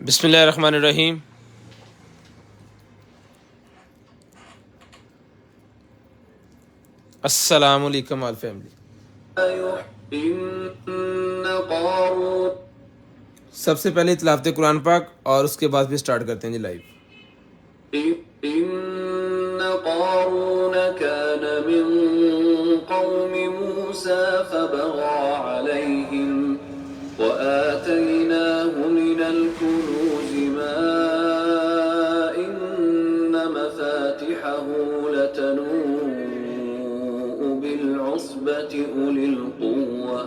बिस्मिल्लाहिर्रहमानिर्रहीम। अस्सलामुअलैकुम all family. सबसे पहले तिलावत कुरान पाक और उसके बाद फिर स्टार्ट करते हैं जी लाइव। इन्न क़ारून कान मिन क़ौमि मूसा फबग़ा अलैहिम व आतैनाहु मिनल कुनूज़ि मा इन्न मफ़ातिहहु लतनू'u बिल'उस्बति उलिल क़ुव्वह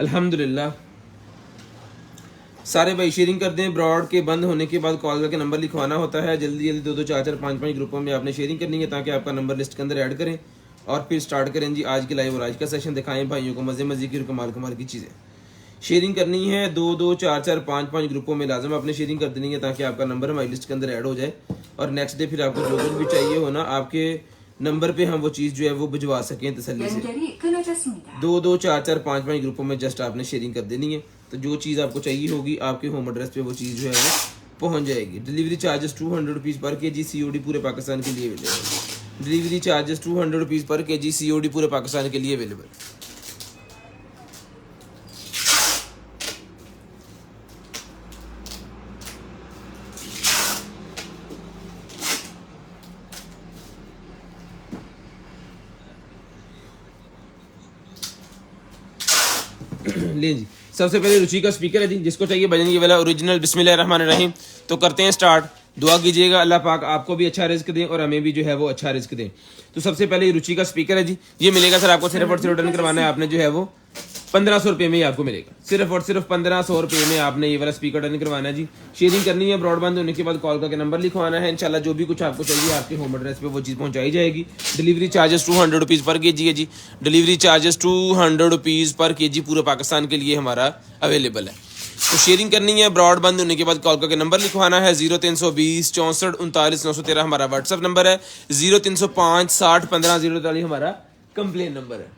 अल्हम्दुलिल्लाह। सारे भाई शेयरिंग कर दें। ब्रॉड के बंद होने के बाद कॉल करके नंबर लिखवाना होता है। जल्दी जल्दी 2 2 4 4 5 5 ग्रुपों में आपने शेयरिंग करनी है ताकि आपका नंबर लिस्ट के अंदर ऐड करें और फिर स्टार्ट करें जी आज की लाइव और आज का सेशन दिखाएं भाइयों को मज़े मज़े की और कमाल कमाल की चीज़ें। शेयरिंग करनी है 2 2 4 4 5 5 ग्रुपों में लाजम आपने शेयरिंग कर देनी है ताकि आपका नंबर हमारी लिस्ट के अंदर ऐड हो जाए और नेक्स्ट डे फिर आपको जो कुछ भी चाहिए हो ना आपके नंबर पे हम वो चीज़ जो है वो भिजवा सकें तसल्ली से। 2 2 4 4 5 5 ग्रुपों में जस्ट आपने शेयरिंग कर देनी है तो जो चीज़ आपको चाहिए होगी आपके होम एड्रेस पे वो चीज़ जो है वो पहुंच जाएगी। डिलीवरी चार्जेस 200 रुपीज़ पर केजी COD पूरे पाकिस्तान के लिए अवेलेबल। डिलीवरी चार्जेस 200 रुपीज़ पर केजी COD पूरे पाकिस्तान के लिए अवेलेबल। लें जी, सबसे पहले रुचि का स्पीकर है जी, जिसको चाहिए भजन ये वाला ओरिजिनल बिस्मिल्लाहिर्रहमानिर्रहीम तो करते हैं स्टार्ट। दुआ कीजिएगा अल्लाह पाक आपको भी अच्छा रिस्क दें और हमें भी जो है वो अच्छा रिस्क दें। तो सबसे पहले रुचि का स्पीकर है जी, ये मिलेगा सर आपको सिर्फ और सिर्फ रिटर्न करवाना है आपने जो है वो 1500 रुपये में ही आपको मिलेगा। सिर्फ और सिर्फ 1500 रुपये में आपने ये वाला स्पीकर रिटर्न करवाना है जी। शेयरिंग करनी है, ब्रॉडबैंड होने के बाद कॉल करके नंबर लिखवाना है। इंशाल्लाह जो भी कुछ आपको चाहिए आपके होम एड्रेस पे वो चीज़ पहुंचाई जाएगी। डिलीवरी चार्जेस 200 रुपीज़ पर केजी है जी। डिलीवरी चार्जेस 200 रुपीज़ पर केजी पूरे पाकिस्तान के लिए हमारा अवेलेबल है। तो शेयरिंग करनी है, ब्रॉडबैंड होने के बाद कॉल करके नंबर लिखवाना है। 0320 64 39 913 हमारा व्हाट्सअप नंबर है। 0305 60 15 043 हमारा कंप्लेन नंबर है।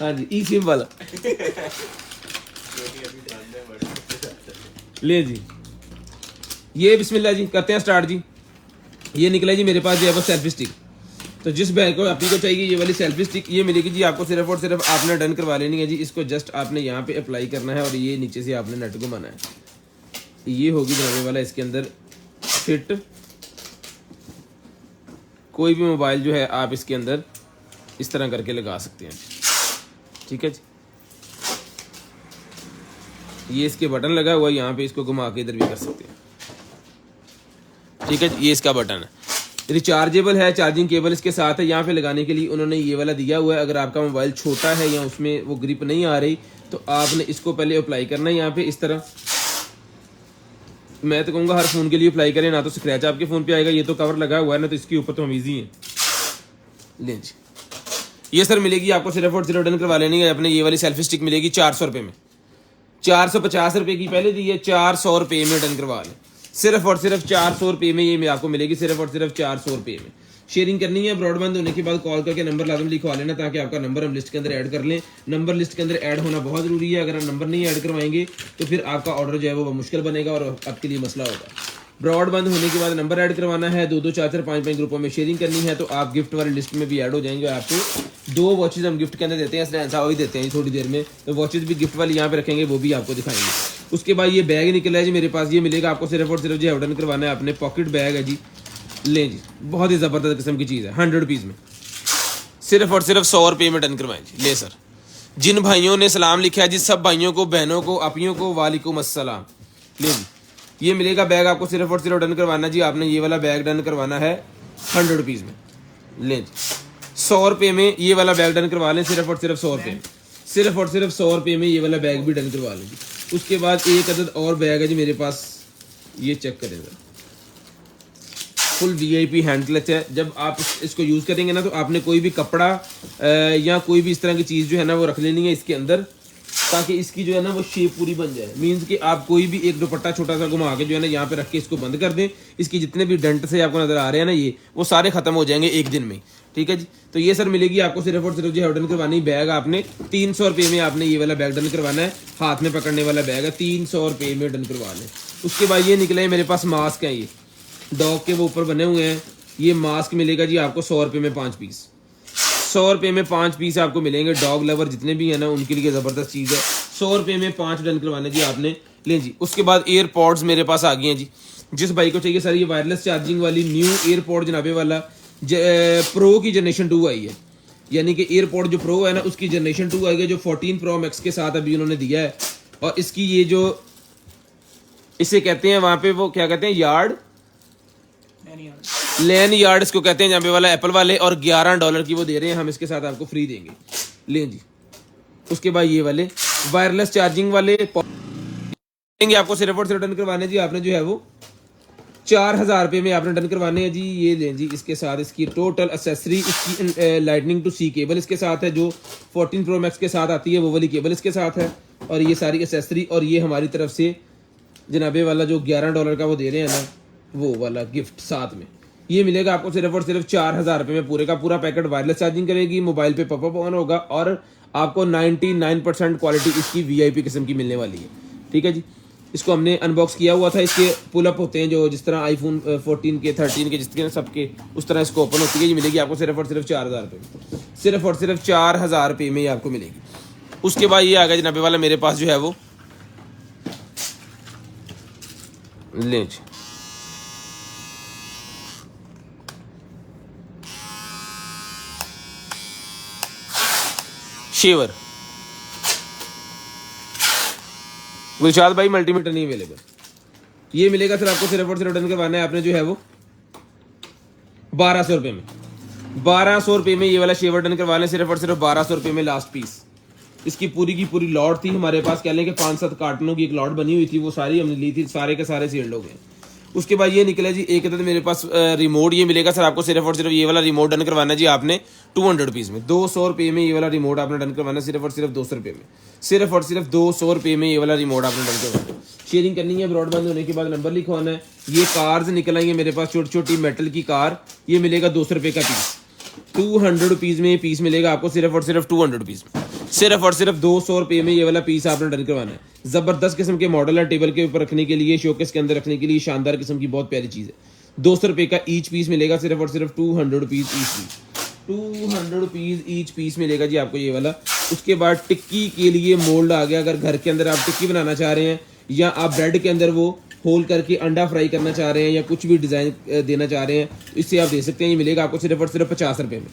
हाँ जी, ई सिम वाला ले जी। ये बिस्मिल्लाह जी करते हैं स्टार्ट जी। ये निकला जी मेरे पास जो है वो सेल्फी स्टिक। तो जिस बैंक को अपनी को चाहिए ये वाली सेल्फी स्टिक ये मिलेगी जी आपको। सिर्फ और सिर्फ आपने डन करवा लेनी है जी। इसको जस्ट आपने यहाँ पे अप्लाई करना है और ये नीचे से आपने नेट को बनाना है। ये होगी जनाबे वाला इसके अंदर फिट। कोई भी मोबाइल जो है आप इसके अंदर इस तरह करके लगा सकते हैं, ठीक है जी। ये इसके बटन लगा हुआ है, यहाँ पे इसको घुमा के इधर भी कर सकते हैं, ठीक है जी। ये इसका बटन है, रिचार्जेबल है, चार्जिंग केबल इसके साथ है। यहाँ पे लगाने के लिए उन्होंने ये वाला दिया हुआ है। अगर आपका मोबाइल छोटा है या उसमें वो ग्रिप नहीं आ रही तो आपने इसको पहले अप्लाई करना है यहाँ पे इस तरह। मैं तो कहूँगा हर फोन के लिए अप्लाई करें, ना तो स्क्रैच आपके फोन पे आएगा। ये तो कवर लगा हुआ है ना, तो इसके ऊपर तो हम ईजी है। लें जी, ये सर मिलेगी आपको सिर्फ और सिर्फ रिटर्न करवा लेनी है अपने। ये वाली सेल्फी स्टिक मिलेगी 400 रुपये में। 450 रुपये की पहले दी है, 400 रुपये में रिटर्न करवा लें। सिर्फ और सिर्फ 400 रुपये में ये आपको मिलेगी, सिर्फ और सिर्फ 400 रुपये में। शेयरिंग करनी है, ब्रॉडबैंड होने के बाद कॉल करके नंबर लाजम लिखवा लेना ताकि आपका नंबर हम लिस्ट के अंदर ऐड कर लें। नंबर लिस्ट के अंदर ऐड होना बहुत ज़रूरी है। अगर हम नंबर नहीं ऐड करवाएंगे तो फिर आपका ऑर्डर जो है वो मुश्किल बनेगा और आपके लिए मसला होगा। ब्रॉडबैंड होने के बाद नंबर ऐड करवाना है। 2 2 4 4 5 5 ग्रुपों में शेयरिंग करनी है तो आप गिफ्ट वाली लिस्ट में भी ऐड हो जाएंगे। आपको 2 वॉचेज हम गिफ्ट के अंदर देते हैं, साहब भी देते हैं थोड़ी देर में। तो वॉचेज भी गिफ्ट वाली यहाँ पे रखेंगे, वो भी आपको दिखाएंगे। उसके बाद ये बैग निकला है जी मेरे पास। ये मिलेगा आपको सिर्फ और सिर्फ जो रिटर्न करवाना है अपने। पॉकेट बैग है जी, लें जी, बहुत ही ज़बरदस्त किस्म की चीज़ है। 100 रुपीज़ में सिर्फ और सिर्फ 100 रुपये में रिटर्न करवाएं जी। ले सर, जिन भाइयों ने सलाम लिखा है जी, सब भाइयों को, बहनों को, अपियों को वालेकुम अस्सलाम। ले जी, ये मिलेगा बैग आपको सिर्फ और सिर्फ डन करवाना जी। आपने ये वाला बैग डन करवाना है 100 रुपीज़ में। लें जी 100 रुपये में ये वाला बैग डन करवा लें, सिर्फ और सिर्फ 100 रुपये में, सिर्फ और सिर्फ 100 रुपये में ये वाला बैग भी डन करवा लें जी। उसके बाद एक अदद और बैग है जी मेरे पास, ये चेक करें जरा, फुल वीआईपी हैंड क्लच है। जब आप इसको यूज़ करेंगे ना तो आपने कोई भी कपड़ा या कोई भी इस तरह की चीज़ जो है ना वो रख लेनी है इसके अंदर, ताकि इसकी जो है ना वो शेप पूरी बन जाए। मीन्स कि आप कोई भी एक दुपट्टा छोटा सा घुमा के जो है ना यहाँ पे रख के इसको बंद कर दें, इसकी जितने भी डंट से आपको नजर आ रहे हैं ना ये, वो सारे खत्म हो जाएंगे एक दिन में। ठीक है जी, तो ये सर मिलेगी आपको सिर्फ और सिर्फ जो है डन करवानी बैग आपने 300 रुपये में, आपने ये वाला बैग डन करवाना है, हाथ में पकड़ने वाला बैग है, 300 रुपये में डन करवाना है। उसके बाद ये निकले मेरे पास मास्क है, ये डॉग के वो ऊपर बने हुए हैं, ये मास्क मिलेगा जी आपको 100 रुपये में 5 पीस, 100 रुपये में 5 पीस आपको मिलेंगे। डॉग लवर जितने भी है ना उनके लिए ज़बरदस्त चीज़ है, 100 रुपये में 5 डन करवाने जी आपने। लें जी, उसके बाद एयरपॉड्स मेरे पास आ गए हैं जी, जिस भाई को चाहिए सर ये वायरलेस चार्जिंग वाली न्यू एयरपॉड जनाबे वाला प्रो की जनरेशन 2 आई है, यानी कि एयरपॉड जो प्रो है ना उसकी जनरेशन 2 आई है, जो 14 प्रो मैक्स के साथ अभी उन्होंने दिया है। और इसकी ये जो इसे कहते हैं वहाँ पे वो क्या कहते हैं, यार्ड लैन यार्ड इसको कहते हैं जहाँ पे वाला एप्पल वाले, और $11 की वो दे रहे हैं, हम इसके साथ आपको फ्री देंगे। लें जी, उसके बाद ये वाले वायरलेस चार्जिंग वाले देंगे आपको सिर्फ और सिर्फ डन करवाने जी आपने जो है वो 4000 रुपये में आपने डन करवाने हैं जी। ये लें जी, इसके साथ इसकी टोटल एसेसरी, इसकी लाइटनिंग टू सी केबल इसके साथ है, जो 14 प्रो मैक्स के साथ आती है वो वाली केबल इसके साथ है, और ये सारी एसेसरी, और ये हमारी तरफ से जनाबे वाला जो $11 का वो दे रहे हैं ना वो वाला गिफ्ट साथ में, ये मिलेगा आपको सिर्फ और सिर्फ 4000 रुपये में। पूरे का पूरा पैकेट वायरलेस चार्जिंग करेगी, मोबाइल पे पॉपअप ऑन होगा, और आपको 99% क्वालिटी इसकी वीआईपी किस्म की मिलने वाली है। ठीक है जी, इसको हमने अनबॉक्स किया हुआ था, इसके पुल अप होते हैं जो जिस तरह आईफोन 14 के 13 के जिस तरह सबके उस तरह इसको ओपन होती है। ये मिलेगी आपको सिर्फ और सिर्फ 4000 रुपये में, सिर्फ और सिर्फ 4000 रुपये में ये आपको मिलेगी। उसके बाद ये आ गया जनाबे वाला मेरे पास जो है वो लें जी, शेवर गुलशाद भाई मल्टीमीटर नहीं अवेलेबल, ये मिलेगा सर आपको सिर्फ और सिर्फ डन करवाना है आपने जो है वो 1200 रुपये में, 1200 रुपये में ये वाला शेवर डन करवा लें, सिर्फ और सिर्फ 1200 रुपये में लास्ट पीस। इसकी पूरी की पूरी लॉट थी हमारे पास, कह लें कि 5-7 कार्टनों की एक लॉट बनी हुई थी, वो सारी हमने ली थी, सारे के सारे सील्ड हो गए। उसके बाद ये निकला जी एक अदद मेरे पास रिमोट, ये मिलेगा सर आपको सिर्फ और सिर्फ ये वाला रिमोट डन करवाना जी आपने 200 रुपीज़ में, 200 रुपये में ये वाला रिमोट आपने डन करवाना, सिर्फ और सिर्फ 200 रुपये में, सिर्फ और सिर्फ 200 रुपये में ये वाला रिमोट आपने डन करवाना। शेयरिंग करनी है, ब्रॉडबैंड होने के बाद नंबर लिखवाना है। ये कार्स निकल आएंगे मेरे पास, छोटी छोटी मेटल की कार, ये मिलेगा 200 रुपये का पीस, 200 रुपीज़ में ये पीस मिलेगा आपको सिर्फ और सिर्फ 200 रुपीज़ में, सिर्फ और सिर्फ 200 रुपये में ये वाला पीस आपने डन करवाना है। ज़बरदस्त किस्म के मॉडल है, टेबल के ऊपर रखने के लिए, शोकेस के अंदर रखने के लिए शानदार किस्म की बहुत प्यारी चीज़ है। 200 रुपये का ईच पीस मिलेगा, सिर्फ और सिर्फ 200 rupees each piece, 200 rupees each piece मिलेगा जी आपको ये वाला। उसके बाद टिक्की के लिए मोल्ड आ गया, अगर घर के अंदर आप टिक्की बनाना चाह रहे हैं या आप ब्रेड के अंदर वो होल करके अंडा फ्राई करना चाह रहे हैं या कुछ भी डिज़ाइन देना चाह रहे हैं तो इससे आप दे सकते हैं। ये मिलेगा आपको सिर्फ और सिर्फ 50 रुपये में,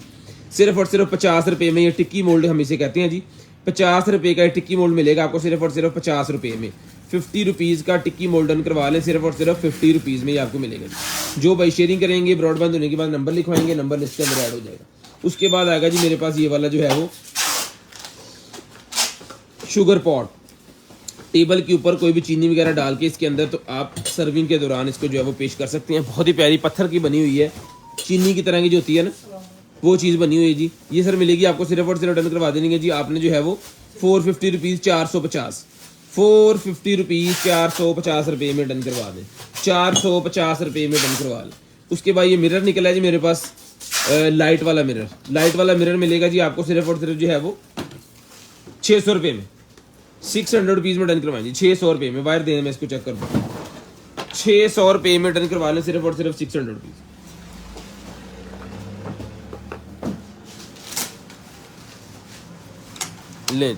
सिर्फ और सिर्फ 50 रुपये में। ये टिक्की मोल्ड हम इसे कहते हैं जी, 50 रुपये का टिक्की मोल्ड मिलेगा आपको सिर्फ और सिर्फ 50 रुपये में। 50 रुपीज़ का टिक्की मोल्ड डन करवा लें, सिर्फ और सिर्फ 50 रुपीज़ में ये आपको मिलेगा। जो भाई शेयरिंग करेंगे ब्रॉडबैंड होने के बाद नंबर लिखवाएंगे, नंबर लिस्ट के अंदर ऐड हो जाएगा। उसके बाद आएगा जी मेरे पास ये वाला जो है वो शुगर पॉट, टेबल के ऊपर कोई भी चीनी वगैरह डाल के इसके अंदर तो आप सर्विंग के दौरान इसको जो है वो पेश कर सकते हैं। बहुत ही प्यारी पत्थर की बनी हुई है, चीनी की तरह की जो होती है ना वो चीज़ बनी हुई है जी। ये सर मिलेगी आपको सिर्फ और सिर्फ डन करवा देंगे जी आपने जो है वो 450 रुपीज़ 450, 450 रुपीज़ 450 रुपये में डन करवा दें, 450 रुपये में डन करवा लें। उसके बाद ये मिरर निकला है जी मेरे पास, लाइट वाला मिरर, लाइट वाला मिरर मिलेगा जी आपको सिर्फ और सिर्फ जो है वो 600 रुपये में, 600 रुपीज़ में डन करवाएं जी, 600 रुपये में। वायर देने में इसको चेक कर दूँ, 600 रुपये में डन करवा लें, सिर्फ और सिर्फ 600 रुपीज़। लें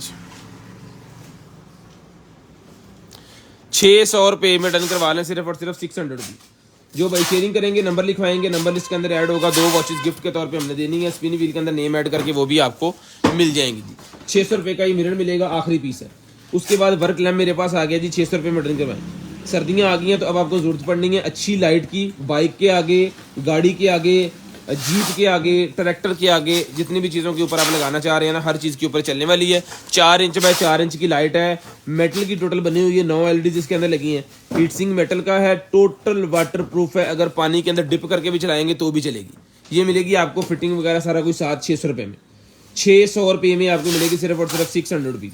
600 रुपये में डन करवा लें, सिर्फ और सिर्फ 600 रुपीज़। जो भाई शेयरिंग करेंगे नंबर लिखवाएंगे, नंबर लिस्ट के अंदर ऐड होगा, 2 वॉचेस गिफ्ट के तौर पे हमने देनी है, स्पिन व्हील के अंदर नेम ऐड करके वो भी आपको मिल जाएंगी जी। 600 रुपये का ये मिरर मिलेगा, आखिरी पीस है। उसके बाद वर्क लैम्प मेरे पास आ गया जी, 600 रुपये में डन करवाएं। सर्दियाँ आ गई हैं तो अब आपको जरूरत पड़नी है अच्छी लाइट की, बाइक के आगे, गाड़ी के आगे, जीप के आगे, ट्रैक्टर के आगे, जितनी भी चीज़ों के ऊपर आप लगाना चाह रहे हैं ना, हर चीज़ के ऊपर चलने वाली है। 4 इंच बाय 4 इंच की लाइट है। मेटल की टोटल बनी हुई है, 9 LED इसके अंदर लगी हैं। हीट सिंक मेटल का है, टोटल वाटर प्रूफ है। अगर पानी के अंदर डिप करके भी चलाएंगे तो भी चलेगी। ये मिलेगी आपको फिटिंग वगैरह सारा कुछ 700-600 रुपये में। 600 रुपये में आपको मिलेगी सिर्फ और सिर्फ 600 रुपीज़।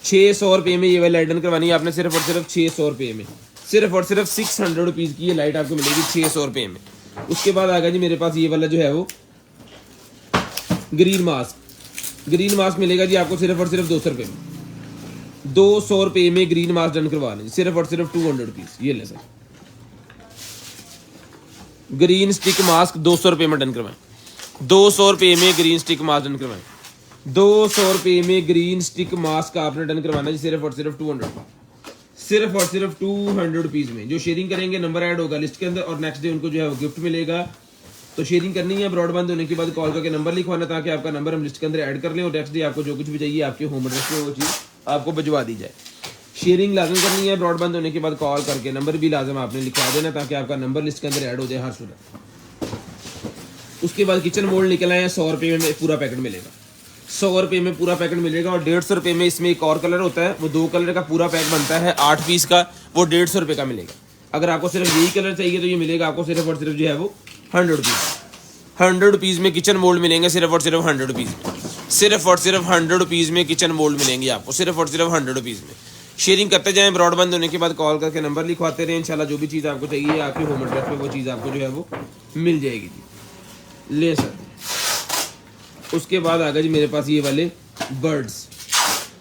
600 रुपये में ये वाली लाइट डन करवानी है आपने, सिर्फ और सिर्फ 600 रुपये में। सिर्फ और सिर्फ 600 रुपीज़ की ये लाइट आपको मिलेगी 600 रुपये में। उसके बाद आ गया जी मेरे पास ये वाला जो है वो ग्रीन मास्क। ग्रीन मास्क मिलेगा जी आपको सिर्फ और सिर्फ 200 रुपये में। 200 रुपये में ग्रीन मास्क डन करवा लें, सिर्फ और सिर्फ 200 रुपीज़। ये ले सर, ग्रीन स्टिक मास्क 200 रुपये में डन करवाएं। 200 रुपये में ग्रीन स्टिक मास्क डन करवाएं। 200 रुपये में ग्रीन स्टिक मास्क आपने डन करवाना जी, सिर्फ और सिर्फ 200, सिर्फ और सिर्फ 200 रुपीज़ में। जो शेयरिंग करेंगे नंबर ऐड होगा लिस्ट के अंदर और नेक्स्ट डे उनको जो है वो गिफ्ट मिलेगा। तो शेयरिंग करनी है, ब्रॉडबैंड होने के बाद कॉल करके नंबर लिखवाना ताकि आपका नंबर हम लिस्ट के अंदर ऐड कर लें और नेक्स्ट डे आपको जो कुछ भी चाहिए आपके होम एड्रेस पे वो चीज़ आपको भिजवा दी जाए। शेयरिंग लाजम करनी है, ब्रॉडबैंड होने के बाद कॉल करके नंबर भी लाजम आपने लिखवा देना ताकि आपका नंबर लिस्ट के अंदर ऐड हो जाए हर सूरत। उसके बाद किचन मोल्ड निकल आए हैं, 100 रुपये में पूरा पैकेट मिलेगा। 100 रुपये में पूरा पैकेट मिलेगा और 150 रुपये में इसमें एक और कलर होता है, वो 2 कलर का पूरा पैक बनता है 8 पीस का, वो 150 रुपये का मिलेगा। अगर आपको सिर्फ यही कलर चाहिए तो ये मिलेगा आपको सिर्फ और सिर्फ जो है वो 100 रुपीज़। 100 रुपीज़ में किचन मोल्ड मिलेंगे, सिर्फ और सिर्फ 100 रुपीज़ में। सिर्फ और सिर्फ 100 रुपीज़ में किचन मोल्ड मिलेंगे आपको, सिर्फ और सिर्फ 100 रुपीज़ में। शेयरिंग करते जाएं, ब्रॉडबैंड होने के बाद कॉल करके नंबर लिखवाते रहें। इंशाल्लाह जो भी चीज़ आपको चाहिए आपके होम एड्रेस पे वो चीज़ आपको जो है वो मिल जाएगी जी। ले सर, उसके बाद आ गया जी मेरे पास ये वाले बर्ड्स।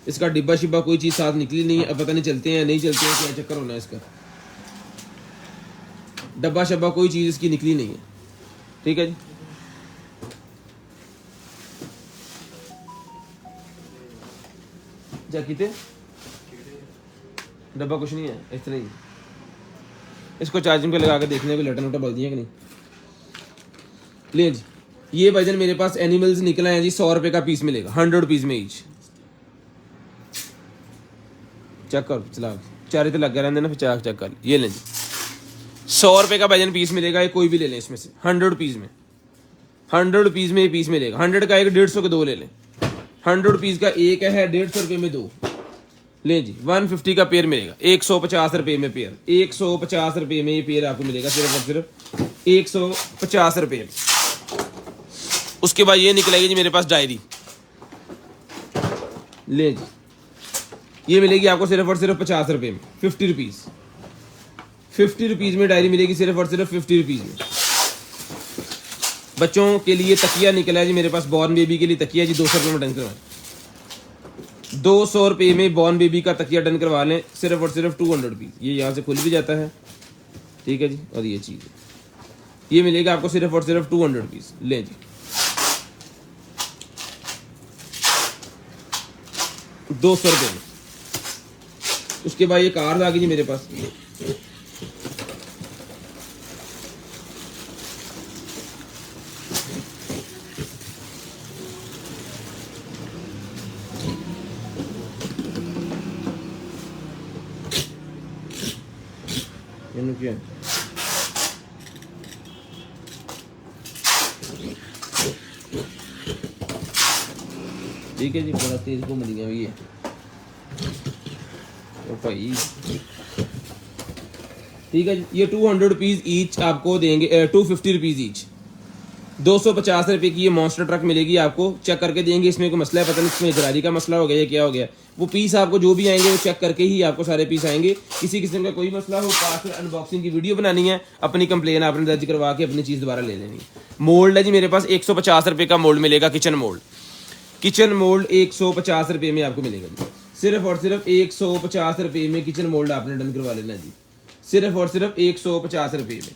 इसका डिब्बा शिब्बा कोई चीज़ साथ निकली नहीं है, अब पता नहीं चलते हैं नहीं चलते हैं, क्या चक्कर होना है इसका। डब्बा शब्बा कोई चीज़ इसकी निकली नहीं है, ठीक है जी। जा किते डब्बा कुछ नहीं है, इस तरह ही। इसको चार्जिंग पे लगा के देखने को लटन उटा बल दिया कि नहीं। ले जी, ये वजन मेरे पास एनिमल्स निकला है जी, 100 रुपये का पीस मिलेगा, 100 रुपीज़ में ईच। चेक कर, चला चारे तो लग गया रहने ना, फिर चेक कर। ये लें जी, 100 रुपये का वजन पीस मिलेगा, ये कोई भी ले लें इसमें से। 100 रुपीज़ में, 100 रुपीज़ में ये पीस मिलेगा। 100 का एक, 150 के 2 ले लें। 100 रुपीज़ का एक है, 150 रुपये में 2 ले जी। 150 का पेयर मिलेगा, 150 रुपये में पेयर। 150 रुपये में ये पेयर आपको मिलेगा, सिर्फ और सिर्फ 150 रुपये में। उसके बाद ये निकलेगी जी मेरे पास डायरी। ले जी, ये मिलेगी आपको सिर्फ और सिर्फ 50 रुपये में, 50 रुपीज़। 50 रुपीज़ में डायरी मिलेगी, सिर्फ और सिर्फ 50 रुपीज़ में। बच्चों के लिए तकिया निकला है जी मेरे पास, बॉर्न बेबी के लिए तकिया जी, 200 रुपये में डन करवाएं। 200 रुपये में बॉर्न बेबी का तकिया डन करवा लें, सिर्फ और सिर्फ 200 रुपीज़। ये यहाँ से खुल भी जाता है, ठीक है जी। और ये चीज़ ये मिलेगा आपको सिर्फ और सिर्फ 200 रुपीज़। लें जी, 200 रुपये में। उसके बाद ये कार्ड आ गई जी मेरे पास, क्या ठीक है जी, बड़ा तेज घूम रही है ये ओ भाई, ठीक है जी। ये 200 रुपीज़ ईच आपको देंगे, 250 रुपीज़ ईच। 250 रुपये की ये मॉन्स्टर ट्रक मिलेगी आपको। चेक करके देंगे, इसमें कोई मसला है पता नहीं, इसमें गरारी का मसला हो गया या क्या हो गया। वो पीस आपको जो भी आएंगे वो चेक करके ही आपको सारे पीस आएंगे। किसी किस्म का कोई मसला हो, पार्सल अनबॉक्सिंग की वीडियो बनानी है, अपनी कंप्लेन आपने दर्ज करवा के अपनी चीज़ दोबारा ले लेनी है। मोल्ड है जी मेरे पास, 150 रुपये का मोल्ड मिलेगा, किचन मोल्ड। किचन मोल्ड 150 रुपये में आपको मिलेगा जी, सिर्फ और सिर्फ 150 रुपये में किचन मोल्ड आपने डन करवा लेना जी, सिर्फ और सिर्फ 150 रुपये में।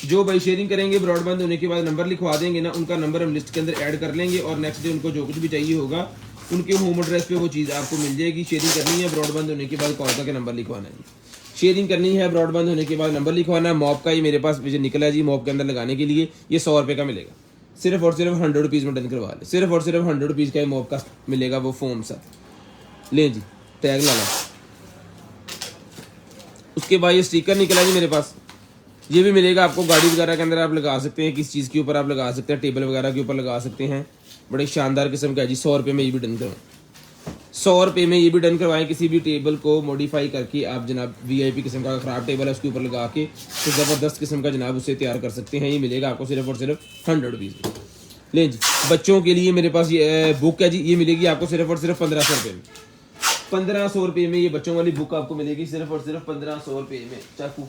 जो भाई शेयरिंग करेंगे, ब्रॉडबैंड होने के बाद नंबर लिखवा देंगे ना, उनका नंबर हम लिस्ट के अंदर ऐड कर लेंगे और नेक्स्ट डे उनको जो कुछ भी चाहिए होगा उनके होम एड्रेस पे वो चीज़ आपको मिल जाएगी। शेयरिंग करनी है, ब्रॉडबैंड होने के बाद कॉल करके नंबर लिखवाना है जी। शेयरिंग करनी है, ब्रॉडबैंड होने के बाद नंबर लिखवाना है। मॉप का ही मेरे पास निकला है जी, मॉप के अंदर लगाने के लिए ये 100 रुपये का मिलेगा, सिर्फ और सिर्फ 100 रुपीज़ में डन करवा ले। सिर्फ और सिर्फ 100 रुपीज़ का मॉप का मिलेगा, वो फोम सा। ले जी, टैग ला ला। उसके बाद ये स्टिकर निकला जी मेरे पास, ये भी मिलेगा आपको गाड़ी वगैरह के अंदर आप लगा सकते हैं, किस चीज़ के ऊपर आप लगा सकते हैं, टेबल वगैरह के ऊपर लगा सकते हैं। बड़े शानदार किस्म का है जी। 100 रुपये में ये भी डन करवाएं, 100 रुपये में ये भी डन करवाएं। किसी भी टेबल को मॉडिफाई करके आप जनाब VIP किस्म का ख़राब टेबल है उसके ऊपर लगा के तो ज़बरदस्त किस्म का जनाब उसे तैयार कर सकते हैं। ये मिलेगा आपको सिर्फ और सिर्फ 100 रुपीज़ में। ले जी, बच्चों के लिए मेरे पास ये बुक है जी, ये मिलेगी आपको सिर्फ और सिर्फ 1500 रुपये में। 1500 रुपये में ये बच्चों वाली बुक आपको मिलेगी सिर्फ और सिर्फ 1500 रुपये में। चाकू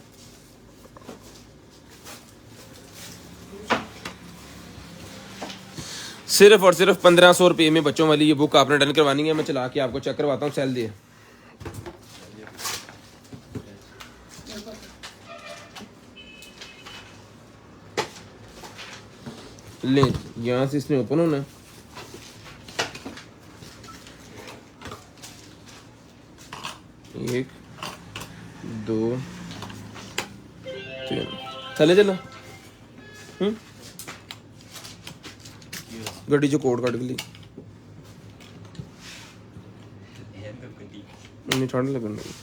सिर्फ और सिर्फ 1500 रुपये में बच्चों वाली ये बुक आपने डन करवानी है। मैं चला के आपको चेक करवाता हूँ। सेल दिए ले, यहाँ से इसमें ओपन होना है। एक दो तीन, चले चलो। गड्डी जो कोड कट गई नहीं, ठंड लगन लगी।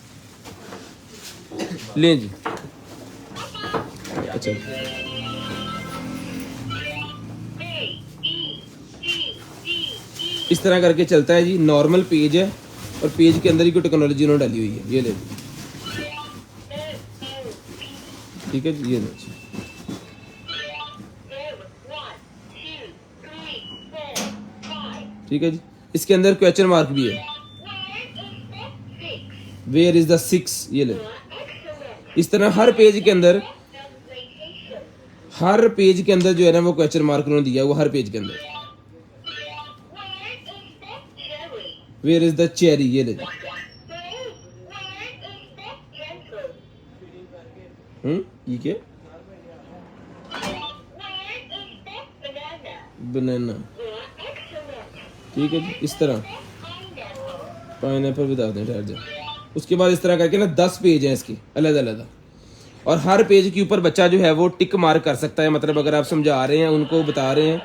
ले जी, अच्छा इस तरह करके चलता है जी। नॉर्मल पेज है और पेज के अंदर ही कोई टेक्नोलॉजी उन्होंने डाली हुई है। ये ले, ठीक है जी, ये ले जी। ठीक है जी, इसके अंदर क्वेश्चन मार्क भी है, वेयर इज द 6। ये ले, इस तरह हर पेज के अंदर जो है ना वो क्वेश्चन मार्क उन्होंने दिया वो हर पेज के अंदर। Where is the cherry. ये ले, ये क्या, बनाना। ठीक है जी, इस तरह पाइनएप्पल बता दें, ठहर जाए। उसके बाद इस तरह करके ना 10 पेज हैं इसके अलग अलग, और हर पेज के ऊपर बच्चा जो है वो टिक मार्क कर सकता है। मतलब अगर आप समझा रहे हैं, उनको बता रहे हैं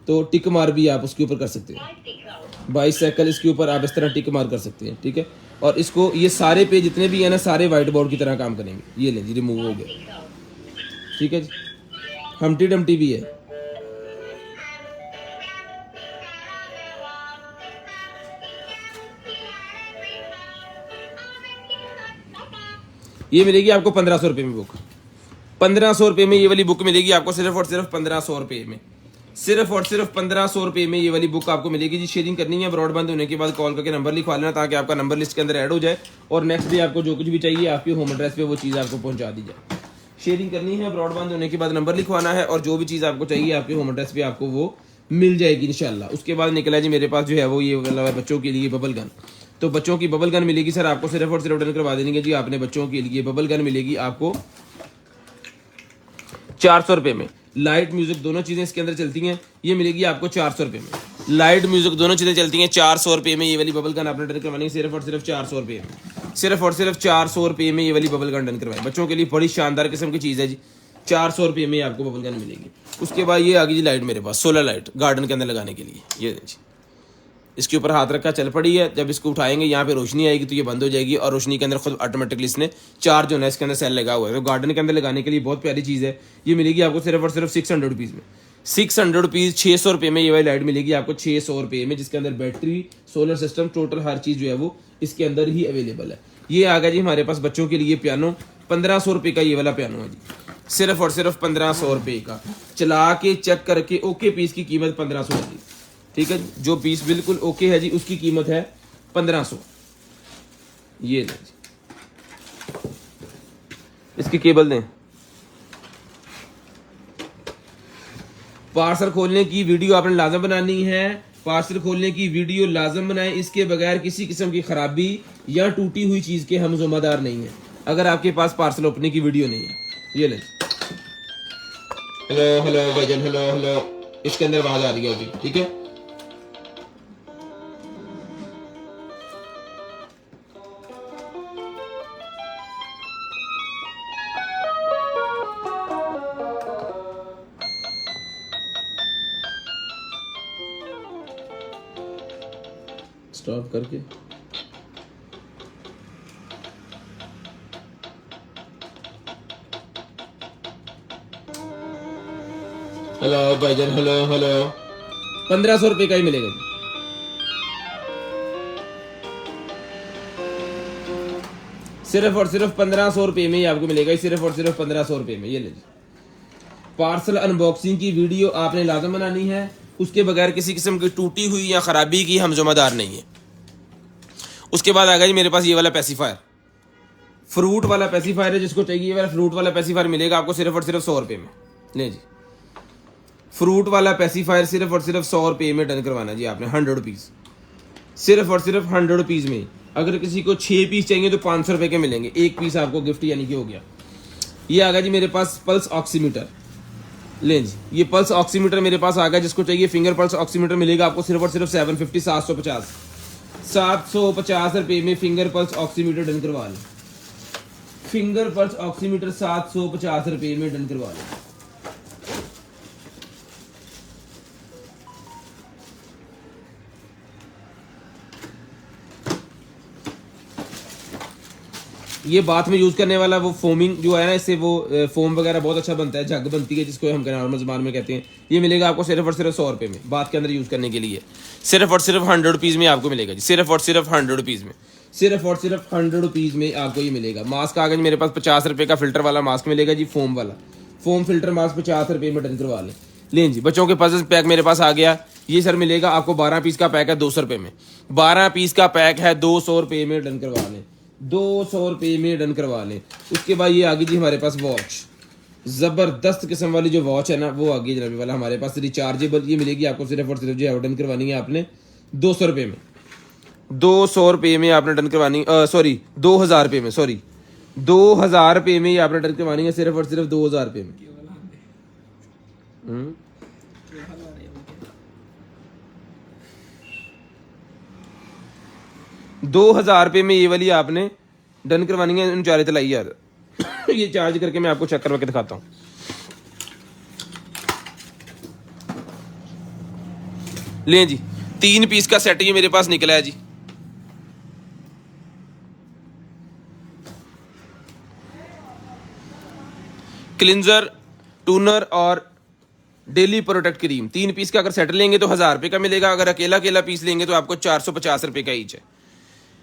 तो टिक मार्क भी आप उसके ऊपर कर सकते हैं। बाइसाइकिल इसके ऊपर आप इस तरह टिक मार्क कर सकते हैं। ठीक है, और इसको ये सारे पेज जितने भी है ना सारे व्हाइट बोर्ड की तरह काम करेंगे। ये लें जी, रिमूव हो गया। ठीक है जी, हमटी डमटी भी है। ये मिलेगी आपको 1500 रुपये में बुक। 1500 रुपये में ये वाली बुक मिलेगी आपको सिर्फ और सिर्फ 1500 रुपये में। सिर्फ और सिर्फ 1500 रुपये में ये वाली बुक आपको मिलेगी जी। शेयरिंग करनी है, ब्रॉडबैंड होने के बाद कॉल करके नंबर लिखवा लेना ताकि आपका नंबर लिस्ट के अंदर ऐड हो जाए और नेक्स्ट डे आपको जो कुछ भी चाहिए आपके होम एड्रेस पे वो चीज़ आपको पहुंचा दी जाए। शेयरिंग करनी है, ब्रॉडबैंड होने के बाद नंबर लिखवाना है और जो भी चीज़ आपको चाहिए आपके होम एड्रेस पे आपको वो मिल जाएगी इंशाल्लाह। उसके बाद निकला जी मेरे पास जो है वो ये बच्चों के लिए बबल गन। तो बच्चों की बबल गन मिलेगी सर आपको सिर्फ और सिर्फ डन करवा देंगे जी। आपने बच्चों के लिए बबल गन मिलेगी आपको 400 रुपये में। लाइट म्यूजिक दोनों चीजें इसके अंदर चलती हैं। ये मिलेगी आपको 400 रुपये में। लाइट म्यूजिक दोनों चीजें चलती हैं 400 रुपये में। ये वाली बबल गन आपने डन करवानी है सिर्फ और सिर्फ 400 रुपये में। सिर्फ और सिर्फ 400 रुपये में ये वाली बबल गन डन करवाएं। बच्चों के लिए बड़ी शानदार किस्म की चीज़ है जी। 400 रुपये में आपको बबल गन मिलेगी। उसके बाद ये आ गई जी लाइट मेरे पास, सोलर लाइट गार्डन के अंदर लगाने के लिए। ये जी, इसके ऊपर हाथ रखा चल पड़ी है। जब इसको उठाएंगे यहाँ पे रोशनी आएगी तो ये बंद हो जाएगी और रोशनी के अंदर खुद ऑटोमेटिकली इसने चार्ज होना है। इसके अंदर सेल लगा हुआ है तो गार्डन के अंदर लगाने के लिए बहुत प्यारी चीज़ है। ये मिलेगी आपको सिर्फ और सिर्फ 600 रुपीज़ में। 600 रुपीज़, 600 रुपये में ये वाली लाइट मिलेगी आपको 600 रुपये में, जिसके अंदर बैटरी, सोलर सिस्टम, टोटल हर चीज़ जो है वो इसके अंदर ही अवेलेबल है। ये आ गया जी हमारे पास बच्चों के लिए पियानो। 1500 रुपये का ये वाला पियानो है जी, सिर्फ और सिर्फ 1500 रुपये का। चला के चेक करके ओके पीस की कीमत 1500 है जी। ठीक है, जो पीस बिल्कुल ओके है जी उसकी कीमत है 1500। ये ले जी, इसकी केबल दें। पार्सल खोलने की वीडियो आपने लाजम बनानी है। पार्सल खोलने की वीडियो लाजम बनाएं। इसके बगैर किसी किस्म की खराबी या टूटी हुई चीज के हम जिम्मेदार नहीं है अगर आपके पास पार्सल ओपनिंग की वीडियो नहीं है। ये ले, हेलो हेलो भजन, हेलो हेलो, इसके अंदर आवाज आ रही है अभी। ठीक है, स्टॉप करके हेलो भाईजान, हेलो हेलो। 1500 रुपये का ही मिलेगा जी। सिर्फ और सिर्फ 1500 रुपये में ही आपको मिलेगा, सिर्फ और सिर्फ 1500 रुपये में। ये ले जी, पार्सल अनबॉक्सिंग की वीडियो आपने लाजम बनानी है, उसके बगैर किसी किस्म की टूटी हुई या ख़राबी की हम जिम्मेदार नहीं है। उसके बाद आ गया जी मेरे पास ये वाला पैसिफायर, फ्रूट वाला पैसिफायर है। जिसको चाहिए ये वाला फ्रूट वाला पैसिफायर मिलेगा आपको सिर्फ और सिर्फ 100 रुपये में। ले जी, फ्रूट वाला पैसिफायर सिर्फ और सिर्फ 100 रुपये में डन करवाना जी आपने, 100 रुपीज़, सिर्फ और सिर्फ 100 रुपीज़ में। अगर किसी को 6 पीस चाहिए तो 500 रुपये के मिलेंगे, एक पीस आपको गिफ्ट यानी कि हो गया। ये आ गया जी मेरे पास पल्स ऑक्सीमीटर। लें जी, ये पल्स ऑक्सीमीटर मेरे पास आ गया। जिसको चाहिए फिंगर पल्स ऑक्सीमीटर मिलेगा आपको सिर्फ और सिर्फ 750 750 रुपये में फिंगर पल्स ऑक्सीमीटर डन करवा लें। फिंगर पल्स ऑक्सीमीटर 750 रुपये में डन करवा लें। ये बाथ में यूज़ करने वाला वो फोमिंग जो है ना, इससे वो फोम वगैरह बहुत अच्छा बनता है, झग बनती है जिसको हम नॉर्मल ज़बान में कहते हैं। ये मिलेगा आपको सिर्फ और सिर्फ 100 रुपये में, बाथ के अंदर यूज़ करने के लिए। सिर्फ और सिर्फ 100 रुपीज़ में आपको मिलेगा जी, सिर्फ और सिर्फ 100 रुपीज़ में, सिर्फ और सिर्फ 100 रुपीज़ में आपको ये मिलेगा। मास्क आ गया मेरे पास 50 रुपये का फ़िल्टर वाला मास्क मिलेगा जी, फोम वाला, फोम फिल्टर मास्क 50 रुपये में डन करवा लें। लें जी, बच्चों के पजल्स पैक मेरे पास आ गया। ये सर मिलेगा आपको 12 पीस का पैक है 200 रुपये में, 12 पीस का पैक है 200 रुपये में डन करवा लें, 200 रुपये में डन करवा लें। उसके बाद ये आ गई जी हमारे पास वॉच, ज़बरदस्त किस्म वाली जो वॉच है ना वो आ गई जनाबी वाला हमारे पास, रिचार्जेबल। ये मिलेगी आपको सिर्फ और सिर्फ जो है डन करवानी है आपने 200 रुपये में, 200 रुपये में आपने डन करवानी, सॉरी 2000 रुपये में, सॉरी 2000 रुपये में ये आपने डन करवानी है सिर्फ और सिर्फ 2000 रुपये में। 2000 रुपये में ये वाली आपने डन करवानी है। इन चारे तलाई यार ये चार्ज करके मैं आपको चेक करवा के दिखाता हूँ। लें जी, 3 पीस का सेट ये मेरे पास निकला है जी। क्लिंजर, टूनर और डेली प्रोटेक्ट क्रीम, 3 पीस का अगर सेट लेंगे तो 1000 रुपये का मिलेगा। अगर अकेला अकेला पीस लेंगे तो आपको 450 रुपये का ईच है,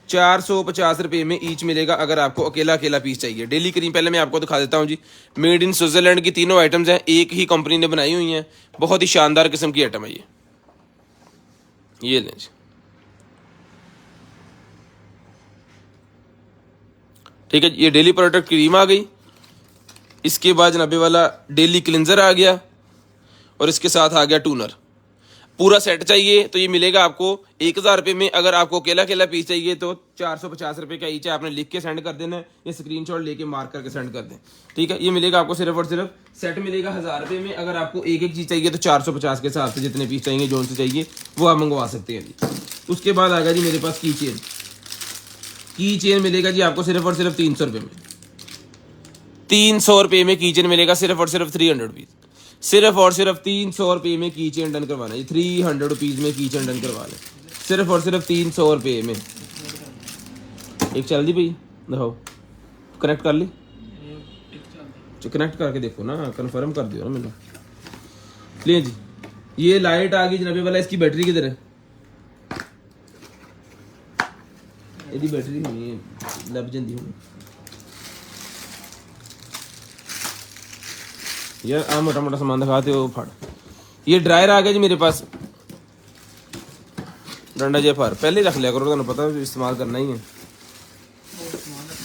450 रुपये में ईच मिलेगा अगर आपको अकेला अकेला पीस चाहिए। डेली क्रीम पहले मैं आपको दिखा देता हूँ जी, मेड इन स्विट्जरलैंड की तीनों आइटम्स हैं, एक ही कंपनी ने बनाई हुई हैं, बहुत ही शानदार किस्म की आइटम है ये लें जी। ठीक है, ये डेली प्रोटेक्ट क्रीम आ गई। इसके बाद जनाबे वाला डेली क्लिंजर आ गया और इसके साथ आ गया टूनर। पूरा सेट चाहिए तो ये मिलेगा आपको 1000 रुपये में। अगर आपको अकेला अकेला पीस चाहिए तो 450 रुपये का ईच है, आपने लिख के सेंड कर देना है, ये स्क्रीनशॉट लेके मार्क करके सेंड कर दें। ठीक है, ये मिलेगा आपको सिर्फ और सिर्फ सेट मिलेगा 1000 रुपये में। अगर आपको एक एक चीज़ चाहिए तो 450 के हिसाब से जितने पीस चाहिए जो से चाहिए वो आप मंगवा सकते हैं जी। उसके बाद आ गया जी मेरे पास की चेन। की चेन मिलेगा जी आपको सिर्फ और सिर्फ 300 रुपये में, 300 रुपये में की चेन मिलेगा, सिर्फ और सिर्फ 300 रुपीज़, सिर्फ और सिर्फ 300 रुपये में की चेन डन करवाना है, 300 रुपीज़ में की चेन डन करवा लें, सिर्फ और सिर्फ 300 रुपये में। एक चल दी भाई, दिखाओ कनेक्ट कर ली, कनेक्ट करके देखो ना, कंफर्म कर दियो ना मैंने। ले जी, ये लाइट आ गई जनाबे वाला, इसकी बैटरी किधर है? यदि बैटरी नहीं है लग जाती हूँ यार, आ मोटा मोटा सामान दिखाते हो फट। ये ड्रायर आ गया जी मेरे पास, डंडा जे फर पहले रख लिया करो, तो पता है इस्तेमाल करना ही है।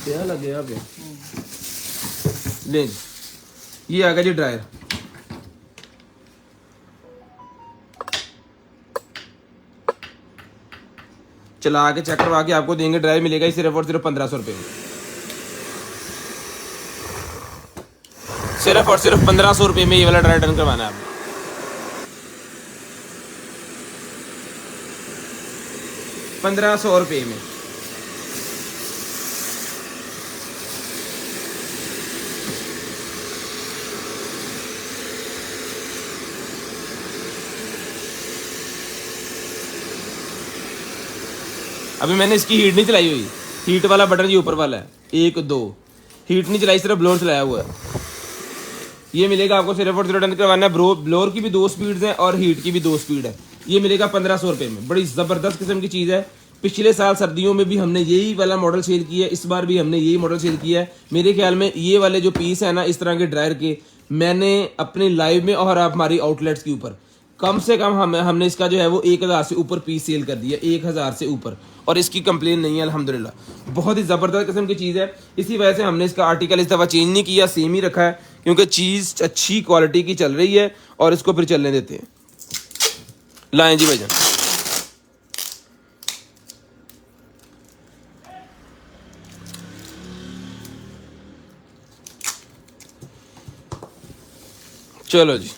क्या लगे यहाँ पे? ले ये आ गया जी ड्रायर। चला के चेक करवा के आपको देंगे, ड्रायर मिलेगा ही सिर्फ और सिर्फ 1500 रुपये में, सिर्फ और सिर्फ 1500 रुपये में ये वाला ड्रायर डन करवाना है आपको। ₹1500 में। अभी मैंने इसकी हीट नहीं चलाई हुई, हीट वाला बटन ये ऊपर वाला है, 1 2 हीट नहीं चलाई, सिर्फ ब्लोअर चलाया हुआ है। ये मिलेगा आपको सिर्फ और सिर्फ डन करवाना है। ब्लोअर की भी 2 स्पीड्स हैं और हीट की भी 2 स्पीड है। ये मिलेगा 1500 रुपये में। बड़ी ज़बरदस्त किस्म की चीज़ है। पिछले साल सर्दियों में भी हमने यही वाला मॉडल सेल किया है, इस बार भी हमने यही मॉडल सेल किया है। मेरे ख्याल में ये वाले जो पीस है ना इस तरह के ड्रायर के, मैंने अपने लाइव में और हमारी आउटलेट्स के ऊपर कम से कम हमने इसका जो है वो 1000 से ऊपर पीस सेल कर दिया, 1000 से ऊपर, और इसकी कंप्लेन नहीं है अल्हम्दुलिल्लाह। बहुत ही ज़बरदस्त किस्म की चीज़ है। इसी वजह से हमने इसका आर्टिकल इस दफ़ा चेंज नहीं किया, सेम ही रखा है, क्योंकि चीज़ अच्छी क्वालिटी की चल रही है और इसको फिर चलने देते हैं। लाएं जी भाईजान। चलो जी,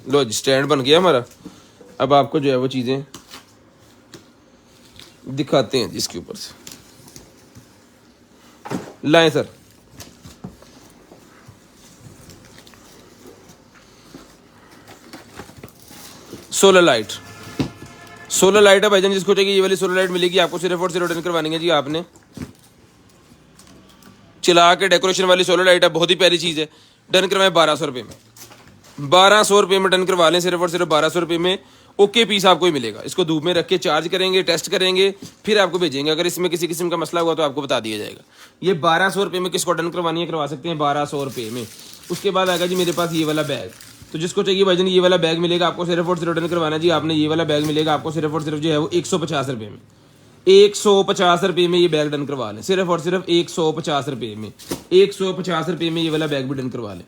लो जी, स्टैंड बन गया हमारा। अब आपको जो है वो चीज़ें दिखाते हैं जी इसके ऊपर से। लाएं sir. Solar light, solar light है भाईजान, जिसको चाहिए ये वाली सोलर लाइट मिलेगी आपको। सिर्फ और सिर्फ रिटर्न करवानी है जी आपने। चला के डेकोरेशन वाली सोलर लाइट है, बहुत ही प्यारी चीज़ है। डन करवाएं 1200 रुपये में। 1200 रुपये में डन करवा लें, सिर्फ और सिर्फ 1200 रुपये में। ओके पीस आपको ही मिलेगा। इसको धूप में रख के चार्ज करेंगे, टेस्ट करेंगे, फिर आपको भेजेंगे। अगर इसमें किसी किस्म का मसला हुआ तो आपको बता दिया जाएगा। ये 1200 रुपये में किसको डन करवानी है करवा सकते हैं 1200 रुपये में। उसके बाद आएगा जी मेरे पास ये वाला बैग। तो जिसको चाहिए भाईजान ये वाला बैग मिलेगा आपको। सिर्फ और सिर्फ डन करवाना जी आपने। ये वाला बैग मिलेगा आपको सिर्फ और सिर्फ जो है वो 150 रुपये में। 150 रुपये में ये बैग डन करवा लें, सिर्फ और सिर्फ 150 रुपये में। 150 रुपये में ये वाला बैग भी डन करवा लें।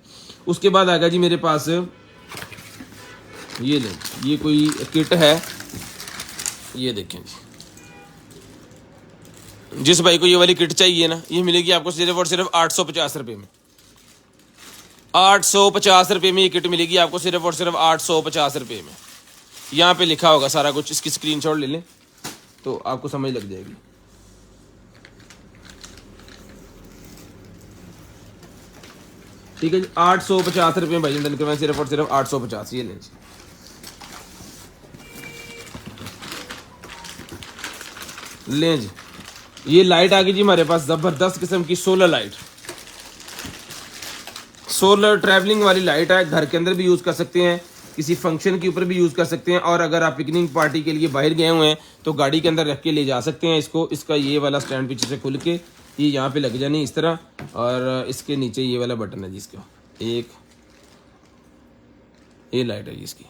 उसके बाद आएगा जी मेरे पास ये लें, ये कोई किट है, ये देखें जी। जिस भाई को ये वाली किट चाहिए ना, ये मिलेगी आपको सिर्फ और सिर्फ 850 रुपये में। 850 रुपये में ये किट मिलेगी आपको सिर्फ और सिर्फ 850 रुपये में। यहाँ पे लिखा होगा सारा कुछ, इसकी स्क्रीनशॉट ले लें तो आपको समझ लग जाएगी। ठीक है जी, 850 रुपये में भाई डन करवाएं, सिर्फ और सिर्फ 850। ये लें जी। लें जी, ये लाइट आ गई जी हमारे पास, ज़बरदस्त किस्म की सोलर लाइट। सोलर ट्रैवलिंग वाली लाइट है। घर के अंदर भी यूज़ कर सकते हैं, किसी फंक्शन के ऊपर भी यूज़ कर सकते हैं, और अगर आप पिकनिक पार्टी के लिए बाहर गए हुए हैं तो गाड़ी के अंदर रख के ले जा सकते हैं इसको। इसका ये वाला स्टैंड पीछे से खुल के ये यहाँ पे लग जानी इस तरह, और इसके नीचे ये वाला बटन है जिसका एक, ये लाइट है इसकी।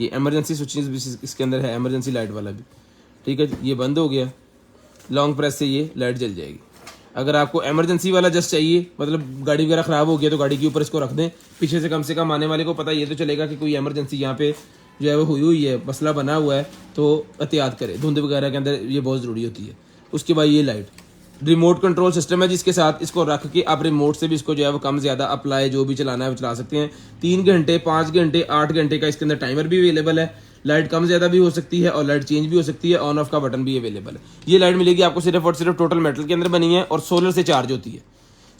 ये इमरजेंसी स्विचेस भी इसके अंदर है, इमरजेंसी लाइट वाला भी। ठीक है, ये बंद हो गया, लॉन्ग प्रेस से ये लाइट जल जाएगी। अगर आपको इमरजेंसी वाला जस्ट चाहिए, मतलब गाड़ी वगैरह ख़राब हो गया तो गाड़ी के ऊपर इसको रख दें पीछे से, कम आने वाले को पता ये तो चलेगा कि कोई इमरजेंसी यहाँ पे जो है वो हुई है, मसला बना हुआ है, तो एहतियात करें। धुंध वगैरह के अंदर ये बहुत ज़रूरी होती है। उसके बाद ये लाइट रिमोट कंट्रोल सिस्टम है, जिसके साथ इसको रख के आप रिमोट से भी इसको जो है वो कम ज़्यादा अप्लाई जो भी चलाना है वो चला सकते हैं। 3 घंटे, 5 घंटे, 8 घंटे का इसके अंदर टाइमर भी अवेलेबल है। लाइट कम ज़्यादा भी हो सकती है और लाइट चेंज भी हो सकती है। ऑन ऑफ का बटन भी अवेलेबल है। ये लाइट मिलेगी आपको सिर्फ और सिर्फ टोटल मेटल के अंदर बनी है और सोलर से चार्ज होती है।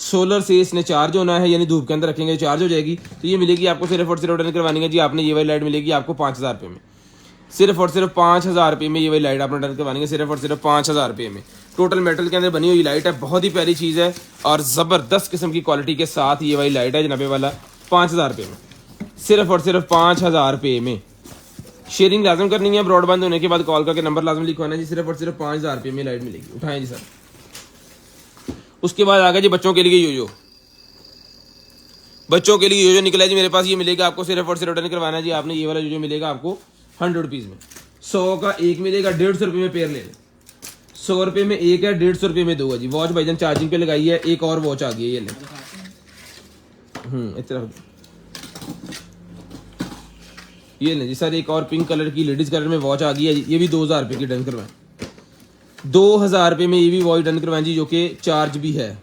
सोलर से इसने चार्ज होना है, यानी धूप के अंदर रखेंगे चार्ज हो जाएगी। तो ये मिलेगी आपको सिर्फ और सिर्फ डन करवानी है जी आपने। ये वाली लाइट मिलेगी आपको 5000 रुपये में। सिर्फ और सिर्फ 5000 रुपये में ये वाली लाइट आपने डन करवानी है, सिर्फ और सिर्फ 5000 रुपये में। टोटल मेटल के अंदर बनी हुई लाइट है, बहुत ही प्यारी चीज़ है और ज़बरदस्त किस्म की क्वालिटी के साथ ये वाली लाइट है जनाबे वाला। 5000 रुपये में, सिर्फ और सिर्फ 5000 रुपये में। शेयरिंग लाजम करनी है, ब्रॉडबैंड होने के बाद कॉल करके नंबर लाजम लिखवाना है जी। सिर्फ और सिर्फ 5000 रुपये में लाइट मिलेगी। उठाएं जी सर। उसके बाद आ गया जी बच्चों के लिए योयो। बच्चों के लिए योयो निकला जी मेरे पास। ये मिलेगा आपको सिर्फ और सिर्फ रिटर्न करवाना है जी आपने। ये वाला योयो मिलेगा आपको 100 रुपीज़ में। 100 का एक मिलेगा, 150 रुपये में पेयर ले लें। 100 रुपये में एक है, 150 रुपये में 2 है जी। वॉच भाईजान चार्जिंग पे लगाई है, एक और वॉच आ गई है, ये लें। इतना ये लें जी सर। एक और पिंक कलर की लेडीज कलर में वॉच आ गई है, ये भी 2000 रुपये की डन करवाएं। 2000 रुपये में ये भी वॉच डन करवाएं जी, जो कि चार्ज भी है।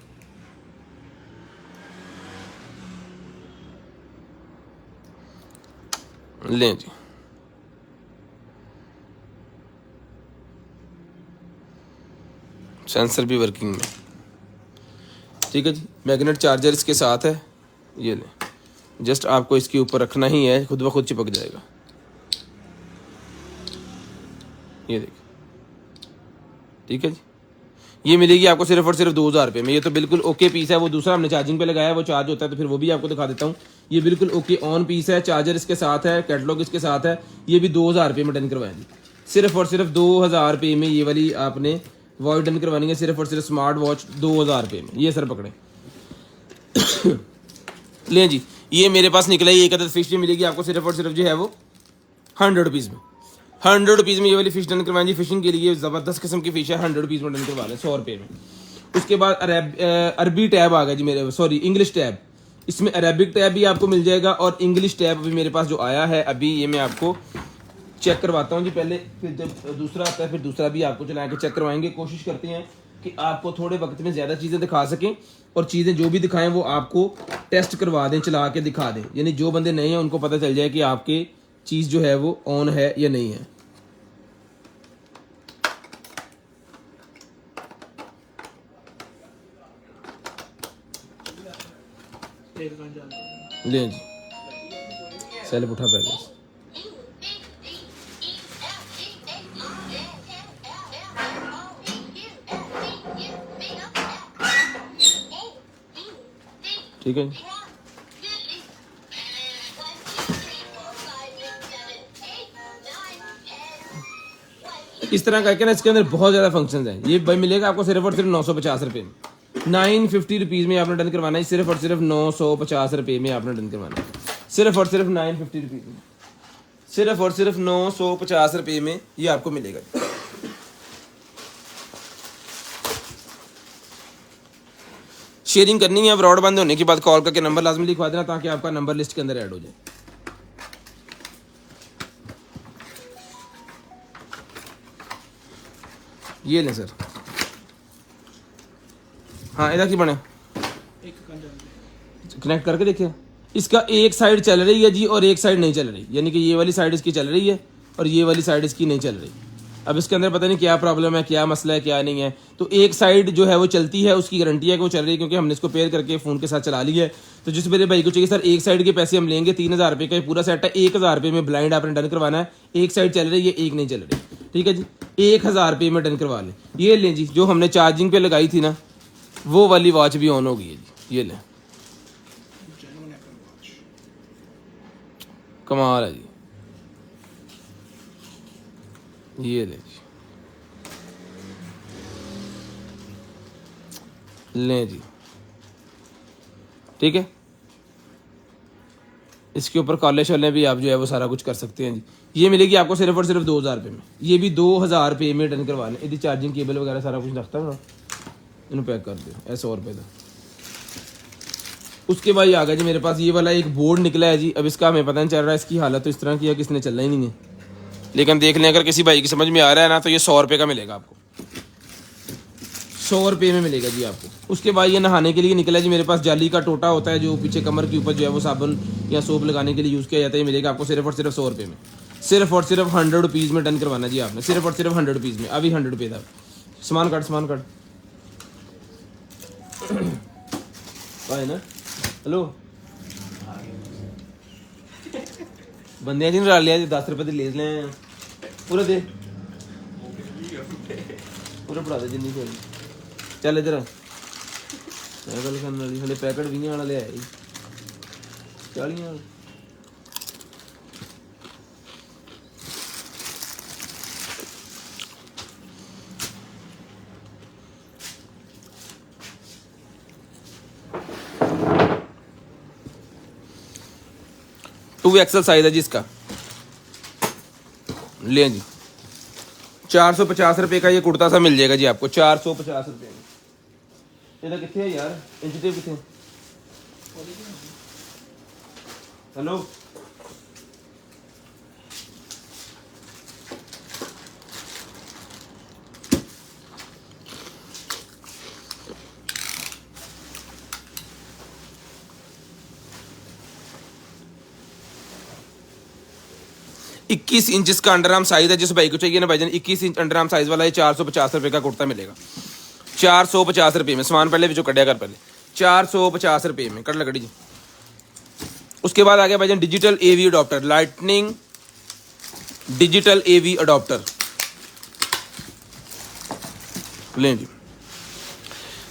लें जी। सेंसर भी वर्किंग में। ठीक है जी, मैग्नेट चार्जर इसके साथ है। ये लें, जस्ट आपको इसके ऊपर रखना ही है, खुद ब खुद चिपक जाएगा। ये देखिए, ठीक है जी। ये मिलेगी आपको सिर्फ और सिर्फ 2000 रुपये में। ये तो बिल्कुल ओके पीस है। वो दूसरा हमने चार्जिंग पे लगाया है, वो चार्ज होता है तो फिर वो भी आपको दिखा देता हूँ। ये बिल्कुल ओके ऑन पीस है, चार्जर इसके साथ है, कैटलॉग इसके साथ है। ये भी 2000 रुपये में डन करवाएं जी। सिर्फ और सिर्फ 2000 रुपये में ये वाली आपने वॉच डन करवानी है, सिर्फ और सिर्फ स्मार्ट वॉच 2000 रुपये में। ये सर पकड़े लें जी। ये मेरे पास निकला है, एक अदद फिश मिलेगी आपको सिर्फ और सिर्फ जो है वो 100 रुपीज़ में। 100 रुपीज़ में ये वाली फिश डन करवाएं जी। फिशिंग के लिए ज़बरदस्त किस्म की फिश है, 100 रुपीज़ में डन करवा लें 100 रुपये में। उसके बाद अरबी टैब आ गया जी मेरे, सॉरी इंग्लिश टैब। इसमें अरेबिक टैब भी आपको मिल जाएगा और इंग्लिश टैब अभी मेरे पास जो आया है अभी, ये मैं आपको चेक करवाता हूँ जी पहले, फिर जब दूसरा आता है फिर दूसरा भी आपको चला के चेक करवाएंगे। कोशिश करते हैं कि आपको थोड़े वक्त में ज़्यादा चीज़ें दिखा सकें और चीज़ें जो भी दिखाएं वो आपको टेस्ट करवा दें, चला के दिखा दें। यानी जो बंदे नए हैं उनको पता चल जाए कि आपके चीज़ जो है वो ऑन है या नहीं है। ले जी सेल्फ उठा पहले। ठीक है, इस तरह करके ना इसके अंदर बहुत ज़्यादा फंक्शंस हैं। ये भाई मिलेगा आपको सिर्फ और सिर्फ 950 रुपये में। 950 रुपीज़ में आपने डन करवाना है, सिर्फ और सिर्फ 950 रुपये में आपने डन करवाना है, सिर्फ और सिर्फ 950 रुपीज़ में, सिर्फ और सिर्फ 950 रुपये में ये आपको मिलेगा। शेयरिंग करनी है, ब्रॉड बंद होने के बाद कॉल करके नंबर लाजमी लिखवा देना ताकि आपका नंबर लिस्ट के अंदर ऐड हो जाए। ये लें सर, हाँ इधर की बने कनेक्ट करके देखिए। इसका एक साइड चल रही है जी और एक साइड नहीं चल रही, यानी कि ये वाली साइड इसकी चल रही है और ये वाली साइड इसकी नहीं चल रही। अब इसके अंदर पता नहीं क्या प्रॉब्लम है, क्या मसला है, क्या नहीं है। तो एक साइड जो है वो चलती है, उसकी गारंटी है कि वो चल रही है क्योंकि हमने इसको पेयर करके फ़ोन के साथ चला लिया है। तो जिस मेरे भाई को चाहिए सर एक साइड के पैसे हम लेंगे 3000 रुपये का पूरा सेट है, 1000 रुपये में ब्लाइंड आपने डन करवाना है। एक साइड चल रही है, एक नहीं चल रही, ठीक है जी। 1000 रुपये में डन करवा लें। ये लें जी, जो हमने चार्जिंग पे लगाई थी ना वो वाली वॉच भी ऑन हो गई है जी। ये लें, कमाल है जी। ये ले जी, लें जी, ठीक है। इसके ऊपर कॉले शॉले भी आप जो है वो सारा कुछ कर सकते हैं जी। ये मिलेगी आपको सिर्फ और सिर्फ 2000 रुपये में। ये भी 2000 रुपये में डन करवाने। यदि चार्जिंग केबल वगैरह सारा कुछ रखता है ना, इन्हें पैक कर दो ऐसे 100 रुपये का। उसके बाद आ गया जी मेरे पास ये वाला एक बोर्ड निकला है जी। अब इसका हमें पता नहीं चल रहा है, इसकी हालत तो इस तरह की है कि इसने चलना ही नहीं है, लेकिन देख लें अगर किसी भाई की समझ में आ रहा है ना तो ये 100 रुपये का मिलेगा आपको, 100 रुपये में मिलेगा जी आपको। उसके बाद ये नहाने के लिए निकला है जी मेरे पास, जाली का टोटा होता है जो पीछे कमर के ऊपर जो है वो साबुन या सोप लगाने के लिए यूज़ किया जाता है। ये मिलेगा आपको सिर्फ और सिर्फ 100 रुपये में, सिर्फ और सिर्फ 100 रुपीज़ में डन करवाना जी आपने, सिर्फ और सिर्फ 100 रुपीज़ में। अभी 100 रुपये था। सामान काट, सामान काट है ना। हेलो बंदे जिन डाल लिया जी, 10 रुपये ले लें पूरा दे, पूरा पढ़ा दे जिन्नी चाहिए। चल इधर गल करने वाली हले पैकेट 20 वाला ले आए 40 वाला। टू एक्सल साइज है जी इसका। ले जी 450 रुपये का ये कुर्ता सा मिल जाएगा जी आपको, 450 रुपये में। ये कितने है यार, इंच टेप कितने? हेलो 21 इंच का अंडर आर्म साइज है। जिस भाई को चाहिए ना भाईजान 21 इंच अंडर आर्म साइज वाला ये 450 रुपये का कुर्ता मिलेगा, 450 रुपये में। सामान पहले भी जो कटिया कर, पहले 450 रुपये में कट लकड़ी जी। उसके बाद आ गया भाईजान डिजिटल एवी अडॉप्टर, लाइटनिंग डिजिटल एवी अडॉप्टर। लें जी,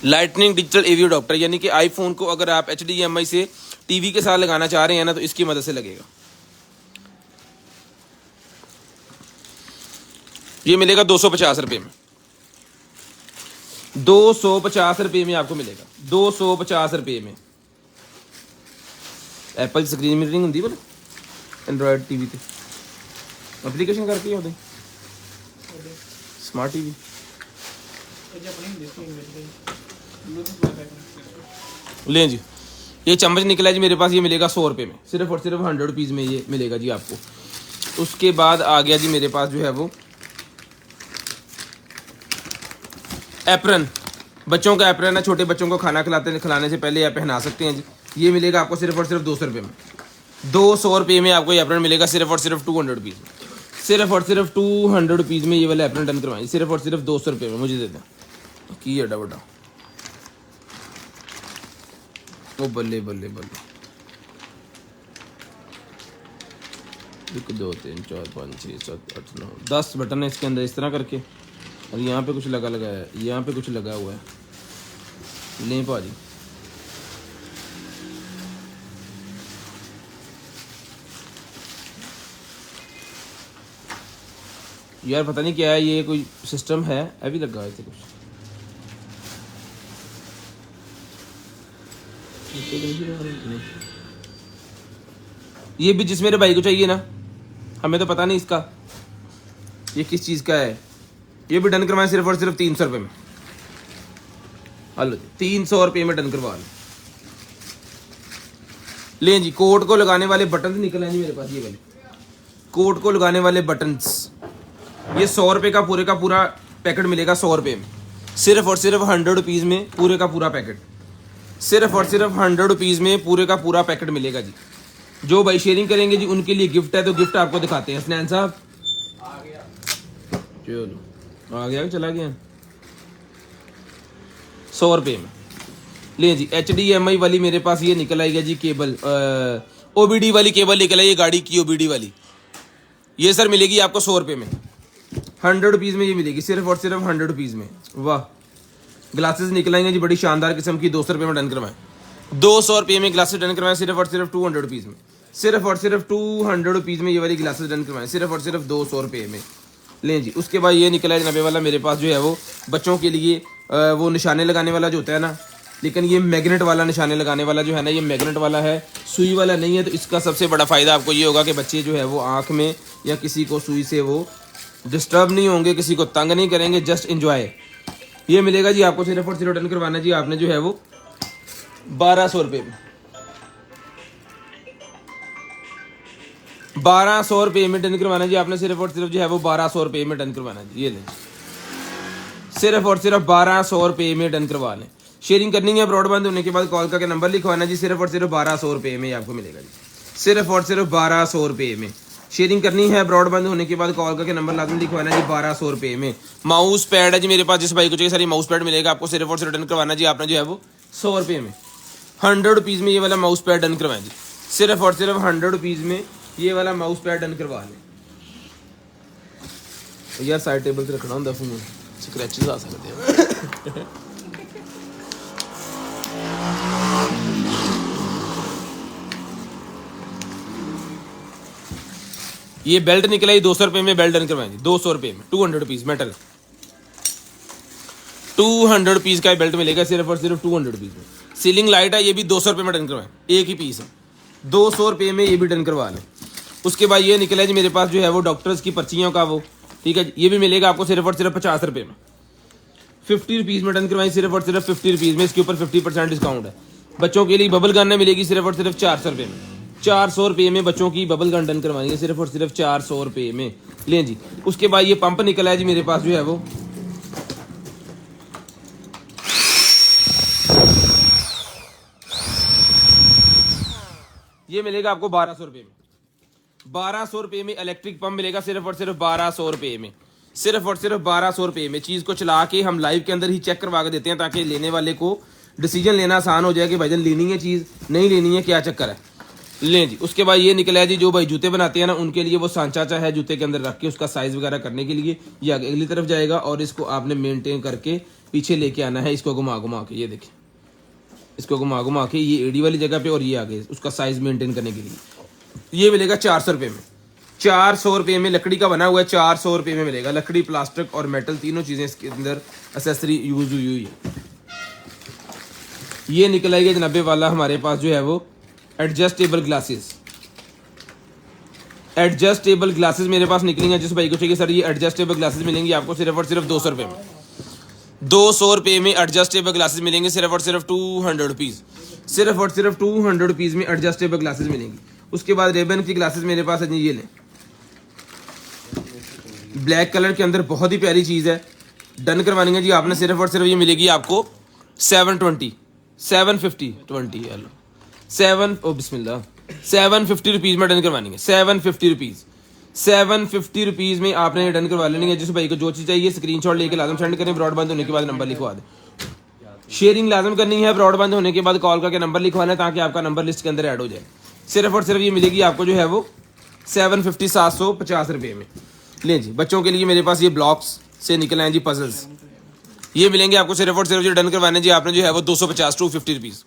लाइटनिंग डिजिटल एवी अडॉप्टर, यानी कि आईफोन को अगर आप HDMI से टीवी के साथ लगाना चाह रहे हैं ना तो इसकी मदद से लगेगा। ये मिलेगा 250 रुपये में, 250 रुपये में आपको मिलेगा, 250 रुपये में। एप्पल स्क्रीन मिररिंग होंगी बोले एंड्रॉयड टीवी ते एप्लीकेशन करके होते स्मार्ट टीवी। लें जी, ये चम्मच निकला जी मेरे पास, ये मिलेगा 100 रुपये में, सिर्फ और सिर्फ 100 रुपीज़ में ये मिलेगा जी आपको। उसके बाद आ गया जी मेरे पास जो है वो एप्रन, बच्चों का एप्रन है, छोटे बच्चों को खाना खिलाने से पहले आप पहना सकते हैं जी। ये मिलेगा आपको सिर्फ और सिर्फ 200 रुपये में, 200 रुपये में आपको ये एप्रन मिलेगा, सिर्फ और सिर्फ 200 रुपीज़ में, सिर्फ और सिर्फ 200 रुपीज़ में ये वाला एप्रन डन करवाएं, सिर्फ और सिर्फ 200 रुपये में। मुझे दे दें की एडा बड़ा ओ बल्ले बल्ले बल्ले, 1 2 3 4 5 6 7 8 9 10 बटन है इसके अंदर इस तरह करके, और यहाँ पे कुछ लगा है, यहाँ पे कुछ लगा हुआ है। लें भाजी, यार पता नहीं क्या है, ये कोई सिस्टम है अभी लगा है कुछ। ये भी जिस मेरे भाई को चाहिए ना, हमें तो पता नहीं इसका ये किस चीज़ का है, ये भी डन करवाएं सिर्फ और सिर्फ 300 रुपये में। हेलो 300 रुपये में डन करवा लें जी। कोट को लगाने वाले बटन निकल आए जी मेरे पास, ये वाले कोट को लगाने वाले बटन्स, ये 100 रुपये का पूरा पैकेट मिलेगा, 100 रुपये में, सिर्फ और सिर्फ 100 रुपीज़ में पूरे का पूरा पैकेट, सिर्फ और सिर्फ 100 रुपीज़ में पूरे का पूरा पैकेट मिलेगा जी। जो भाई शेयरिंग करेंगे जी उनके लिए गिफ्ट है, तो गिफ्ट आपको दिखाते हैं। स्नैन साहब चलो आ गया, चला गया, 100 रुपये में। ले जी, HDMI वाली मेरे पास ये निकल आएगा जी केबल, OBD वाली केबल निकल आई, ये गाड़ी की OBD वाली, ये सर मिलेगी आपको 100 रुपये में, 100 रुपीज़ में ये मिलेगी, सिर्फ और सिर्फ 100 रुपीज़ में। वाह, ग्लासेस निकल आएंगे जी बड़ी शानदार किस्म की, 200 रुपये में डन करवाएं, 200 रुपये में ग्लासेस डन करवाएं, सिर्फ और सिर्फ 200 रुपीज़ में, सिर्फ और सिर्फ 200 रुपीज़ में ये वाली ग्लासेस डन करवाएं, सिर्फ और सिर्फ 200 रुपये में। लें जी, उसके बाद ये निकला है जनाबे वाला मेरे पास जो है वो बच्चों के लिए वो निशाने लगाने वाला जो होता है ना, लेकिन ये मैग्नेट वाला निशाने लगाने वाला जो है ना, ये मैग्नेट वाला है, सुई वाला नहीं है। तो इसका सबसे बड़ा फ़ायदा आपको ये होगा कि बच्चे जो है वो आँख में या किसी को सुई से वो डिस्टर्ब नहीं होंगे, किसी को तंग नहीं करेंगे, जस्ट इंजॉय। ये मिलेगा जी आपको सिर्फ और सिर्फ डन करवाना जी आपने जो है वो 1200 रुपये में, 1200 रुपये में डन करवाना जी आपने, सिर्फ और सिर्फ जो है वो 1200 रुपये में डन करवाना जी। ये लें, सिर्फ और सिर्फ 1200 रुपये में डन करवा लें। शेयरिंग करनी है, ब्रॉडबैंड होने के बाद कॉल करके नंबर लिखवाना जी, सिर्फ और सिर्फ 1200 रुपये में आपको मिलेगा जी, सिर्फ और सिर्फ 1200 रुपये में। शेयरिंग करनी है, ब्रॉडबैंड होने के बाद कॉल करके नंबर लाजमी लिखवाना जी, 1200 रुपये में। माउस पैड है जी मेरे पास, जिस भाई को चाहिए सारी माउस पैड मिलेगा आपको, सिर्फ और सिर्फ डन करवाना जी आपने जो है वो 100 रुपये में, 100 रुपीज़ में ये वाला माउस पैड डन करवाएं जी, सिर्फ और सिर्फ 100 रुपीज़ में ये वाला माउस पैड डन करवा लें। यार साइड टेबल से रखना होंगे फोन, स्क्रैचेस आ सकते हैं। ये बेल्ट निकला ही 200 रुपये में, बेल्ट डन करवाएंगे 200 रुपये में, 200 रुपीज़ मेटल, 200 रुपीज़ का बेल्ट मिलेगा, सिर्फ और सिर्फ 200 रुपीज़ में। सीलिंग लाइट है, ये भी 200 रुपये में डन करवाएं, एक ही पीस है, 200 रुपये में ये भी डन करवा लें। उसके बाद ये निकला है जी मेरे पास जो है वो डॉक्टर्स की पर्चियों का वो, ठीक है, ये भी मिलेगा आपको सिर्फ और सिर्फ 50 रुपये में, 50 रुपीज़ में डन करवाएं, सिर्फ और सिर्फ 50 रुपीज़ में। इसके ऊपर 50% डिस्काउंट है। बच्चों के लिए बबल गन मिलेगी सिर्फ और सिर्फ 400 रुपये में, 400 रुपये में बच्चों की बबल गन डन करवानी है, सिर्फ और सिर्फ 400 रुपये में। लें जी, उसके बाद ये पंप निकला है जी मेरे पास जो है वो, ये मिलेगा आपको 1200 रुपये में, 1200 रुपये में इलेक्ट्रिक पंप मिलेगा, सिर्फ और सिर्फ 1200 रुपये में, सिर्फ और सिर्फ 1200 रुपये में। चीज़ को चला के हम लाइव के अंदर ही चेक करवा के देते हैं, ताकि लेने वाले को डिसीजन लेना आसान हो जाए कि भाईजान लेनी है चीज़, नहीं लेनी है, क्या चक्कर है। लें जी, उसके बाद ये निकला है जी, जो भाई जूते बनाते हैं ना उनके लिए वो सांचा है जूते के अंदर रख के उसका साइज़ वगैरह करने के लिए, ये अगली तरफ जाएगा और इसको आपने मेंटेन करके पीछे लेके आना है इसको घुमा घुमा के, ये देखिए इसको घुमा घुमा के, ये एडी वाली जगह पे और ये आगे उसका साइज मेंटेन करने के लिए। ये मिलेगा 400 रुपये में, 400 रुपये में लकड़ी का बना हुआ है, 400 रुपये में मिलेगा। लकड़ी, प्लास्टिक और मेटल तीनों चीज़ें इसके अंदर एसेसरी यूज हुई हुई है। ये निकल आएगा जनाबे वाला हमारे पास जो है वो एडजस्टेबल ग्लासेस। एडजस्टेबल ग्लासेस मेरे पास निकलेंगे। जिस भाई को चाहिए सर ये एडजस्टेबल ग्लासेस मिलेंगे आपको सिर्फ और सिर्फ 200 रुपये में। 200 रुपये में एडजस्टेबल ग्लासेस मिलेंगे सिर्फ और सिर्फ 200 रुपीज़। सिर्फ और सिर्फ 200 रुपीज़ में एडजस्टेबल ग्लासेस मिलेंगी। उसके बाद रेबन की ग्लासेस मेरे पास है, ये लें, ब्लैक कलर के अंदर बहुत ही प्यारी चीज़ है। डन करवानी है जी आपने सिर्फ और सिर्फ ये मिलेगी आपको 750 रुपीज़ में डन करवानी है। 750 रुपीज़, 750 रुपीज़ में आपने डन करवा लेनी है। जिस भाई को जो चीज़ चाहिए स्क्रीनशॉट लेके लाजम सेंड करें। ब्रॉडबैंड होने के बाद नंबर लिखवा दें। शेयरिंग लाजम करनी है, ब्रॉडबैंड होने के बाद कॉल करके नंबर लिखवाना है ताकि आपका नंबर लिस्ट के अंदर ऐड हो जाए। सिर्फ और सिर्फ ये मिलेगी आपको जो है वो 750 रुपये में। लें जी, बच्चों के लिए मेरे पास ये ब्लॉक्स से निकल आए जी पजल्स, ये मिलेंगे आपको सिर्फ और सिर्फ जो डन करवाने जी आपने जो है वो 250 टू 50 रुपीज़,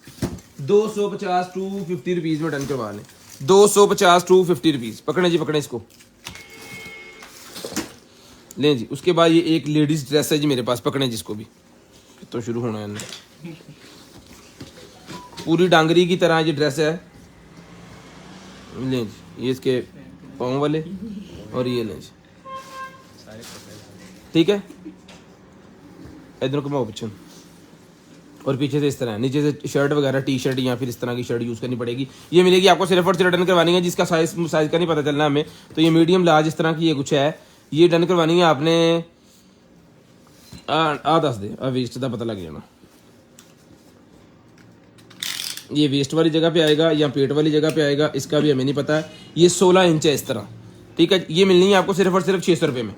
250 टू 50 रुपीज़ में डन करवा लें। 250 टू 50 रुपीज़। पकड़े जी, पकड़े इसको, लें जी। उसके बाद ये एक लेडीज़ ड्रेस है जी मेरे पास, पकड़े जिसको भी, तो शुरू होना है पूरी डांगरी की तरह ये ड्रेस है। लें जी, ये इसके पाँव वाले और ये लें जी, ठीक है। इधर को मैं पीछे और पीछे से इस तरह, नीचे से शर्ट वगैरह टी शर्ट या फिर इस तरह की शर्ट यूज़ करनी पड़ेगी। ये मिलेगी आपको सिर्फ और सिर्फ डन करवानी है। जिसका साइज का नहीं पता चलना हमें, तो ये मीडियम लार्ज इस तरह की ये कुछ है, ये डन करवानी है आपने। दस दे वेस्ट का पता लग जाना, ये वेस्ट वाली जगह पे आएगा या पेट वाली जगह पे आएगा, इसका भी हमें नहीं पता है। ये 16 इंच है इस तरह, ठीक है। ये मिलनी है आपको सिर्फ और सिर्फ 600 रुपये में।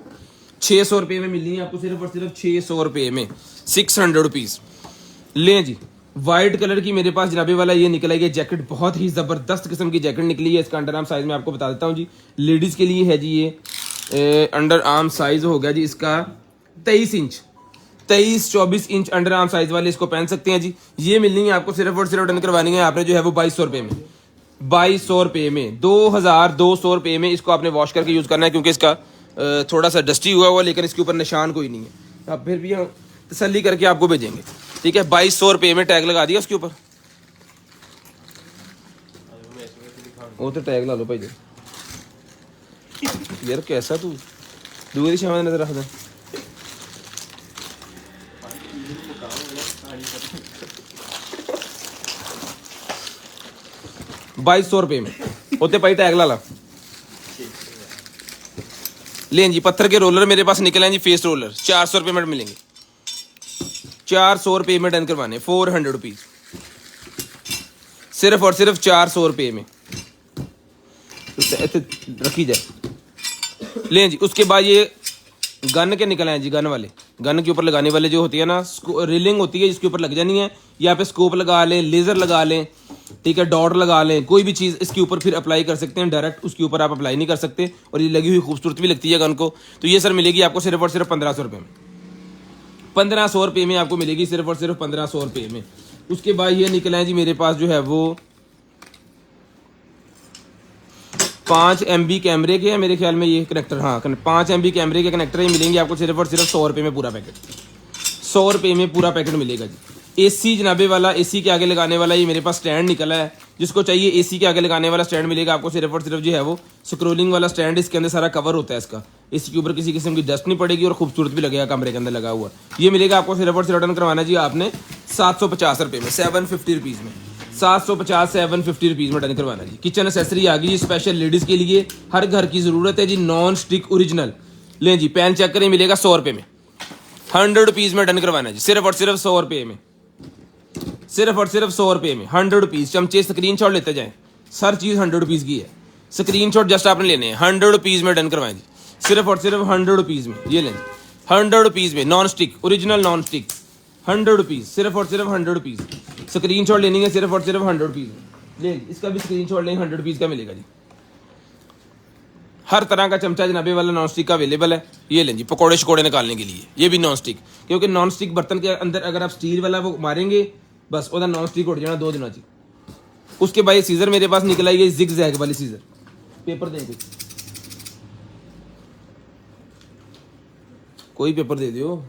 600 रुपये में मिलनी है आपको सिर्फ और सिर्फ 600 रुपये में, 600 रुपीज़। लें जी, वाइट कलर की मेरे पास जनाबे वाला ये निकला है जैकेट, बहुत ही ज़बरदस्त किस्म की जैकेट निकली है। इसका अंडर आर्म साइज़ में आपको बता देता हूँ जी, लेडीज़ के लिए है जी। ये अंडर आर्म साइज़ हो गया जी इसका 23 inch, 23-24 inch under arm size वाले इसको पहन सकते हैं जी। ये मिलनी है आपको सिर्फ और सिर्फ डन करवानी है आपने जो है वो 2200 रुपये में, 2200 रुपये में, 2200 रुपये में। इसको आपने वॉश करके यूज़ करना है क्योंकि इसका थोड़ा सा डस्टी हुआ लेकिन इसके ऊपर निशान कोई नहीं है। अब फिर भी हम तसल्ली करके आपको भेजेंगे, ठीक है। 2200 रुपये में टैग लगा दिया उसके ऊपर, वो तो टैग ला लो भाई जी। यार कैसा तू दूसरी शाम नजर रख दे। ₹2200 में होते भाई टैग ला ला। लें जी, पत्थर के रोलर मेरे पास निकले हैं जी, फेस रोलर 400 रुपये में मिलेंगे। 400 रुपये में डन करवाने, 400 रुपीज़, सिर्फ और सिर्फ 400 रुपये में रखी जाए। लें जी, उसके बाद ये गन के निकल आए जी, गन वाले, गन के ऊपर लगाने वाले जो होती है ना, रीलिंग होती है जिसके ऊपर लग जानी है। यहाँ पे स्कोप लगा लें, लेज़र लगा लें, ठीक है, डॉट लगा लें, कोई भी चीज़ इसके ऊपर फिर अप्लाई कर सकते हैं। डायरेक्ट उसके ऊपर आप अप्लाई नहीं कर सकते और ये लगी हुई खूबसूरत भी लगती है गन को। तो ये सर मिलेगी आपको सिर्फ और सिर्फ 1500 रुपये में, 1500 रुपये में आपको मिलेगी सिर्फ और सिर्फ 1500 रुपये में। उसके बाद ये निकला है जी मेरे पास जो है वो 5 MB कैमरे के है मेरे ख्याल में ये कनेक्टर, हाँ 5 MB कैमरे के कनेक्टर ही मिलेंगे आपको सिर्फ और सिर्फ 100 रुपये में पूरा पैकेट, 100 रुपये में पूरा पैकेट मिलेगा जी। AC जनाबे वाला, AC के आगे लगाने वाला ये मेरे पास स्टैंड निकला है। जिसको चाहिए AC के आगे लगाने वाला स्टैंड मिलेगा आपको सिर्फ और सिर्फ जो है वो स्क्रोलिंग वाला स्टैंड। इसके अंदर सारा कवर होता है इसका, इसके ऊपर किसी किस्म की डस्ट नहीं पड़ेगी और खूबसूरत भी लगेगा कमरे के अंदर लगा हुआ। ये मिलेगा आपको सिर्फ और सिर्फ रिटर्न करवाना जी आपने 750 रुपये में, 750 रुपीज़ में, 750-750 रुपीज़ में डन करवाना जी। किचन एसेसरी आ गई जी स्पेशल लेडीज़ के लिए, हर घर की ज़रूरत है जी, नॉन स्टिक ओरिजिनल। लें जी, पैन चेक करें, मिलेगा 100 रुपये में, 100 रुपीज़ में डन करवाना जी, सिर्फ और सिर्फ 100 रुपये में, सिर्फ और सिर्फ 100 रुपये में, 100 रुपीज़। चमचे स्क्रीनशॉट लेते जाएं, हर चीज़ 100 रुपीज़ की है, स्क्रीनशॉट जस्ट आपने लेने हैं। 100 रुपीज़ में डन करवाएं जी, सिर्फ और सिर्फ 100 रुपीज़ में। ये लें 100 रुपीज़ में, non stick original non stick, 100 rupees, सिर्फ और सिर्फ 100 रुपीज़। स्क्रीनशॉट लेनी है सिर्फ और सिर्फ 100 रुपीज़ में। ले इसका भी स्क्रीनशॉट लें, 100 रुपीज़ का मिलेगा जी, हर तरह का चमचा जनाबे वाला नॉन स्टिक का अवेलेबल है। ये लें जी पकौड़े शकोड़े निकालने के लिए, ये भी नॉन स्टिक, क्योंकि नॉन स्टिक बर्तन के अंदर अगर आप स्टील वाला वो मारेंगे बस वह नॉन स्टिक उड़ जाना 2 दिनों जी। उसके बाद ये सीजर मेरे पास निकला, ये जिग जैग वाली सीजर, पेपर देंगे कोई पेपर दे दो।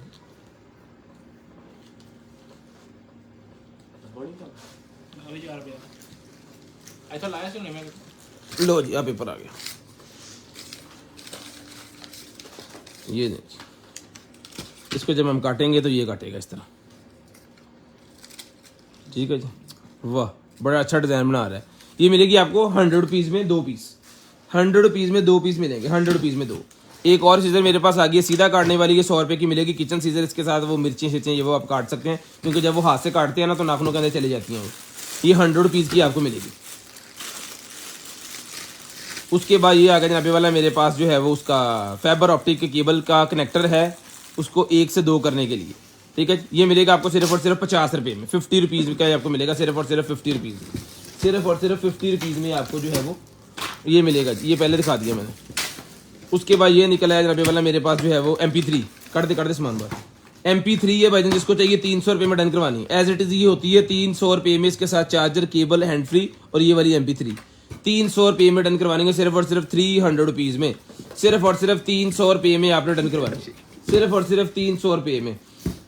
लो जी, पेपर आ गया। ये देखिए, इसको जब हम काटेंगे तो ये काटेगा इस तरह, ठीक है जी। वाह, बड़ा अच्छा डिज़ाइन बना रहा है। ये मिलेगी आपको 100 रुपीज़ में 2 पीस, 100 रुपीज़ में 2 पीस मिलेंगे, 100 रुपीज़ में 2। एक और सीजर मेरे पास आ गई है सीधा काटने वाली, ये 100 रुपये की मिलेगी किचन सीजर। इसके साथ वो मिर्चें शिर्चें ये वो आप काट सकते हैं, क्योंकि जब वो हाथ से काटते हैं ना तो नाखूनों के अंदर चली जाती हैं वो। ये 100 रुपीज़ की आपको मिलेगी। उसके बाद ये आ गया जनाबे वाला मेरे पास जो है वो उसका फाइबर ऑप्टिक के केबल का कनेक्टर है, उसको 1 से 2 करने के लिए, ठीक है। ये मिलेगा आपको सिर्फ और सिर्फ 50 रुपये में, 50 रुपीज़ का आपको मिलेगा, सिर्फ और सिर्फ 50 रुपीज़ में, सिर्फ और सिर्फ 50 रुपीज़ में आपको जो है वो ये मिलेगा। ये पहले दिखा दिया मैंने। उसके बाद ये निकला है जनाबे वाला मेरे पास जो है वो MP3, कर दे सामान बार। MP3 है भाईजान, जिसको चाहिए 300 रुपये में डन करवानी है। एज इट इज़ ये होती है 300 रुपये में, इसके साथ चार्जर, केबल, हैंड फ्री और ये वाली MP3 300 रुपये में डन करवाने, सिर्फ और सिर्फ 300 रुपीज़ में, सिर्फ और सिर्फ 300 रुपये में आपने डन करवाना, सिर्फ और सिर्फ 300 रुपये में।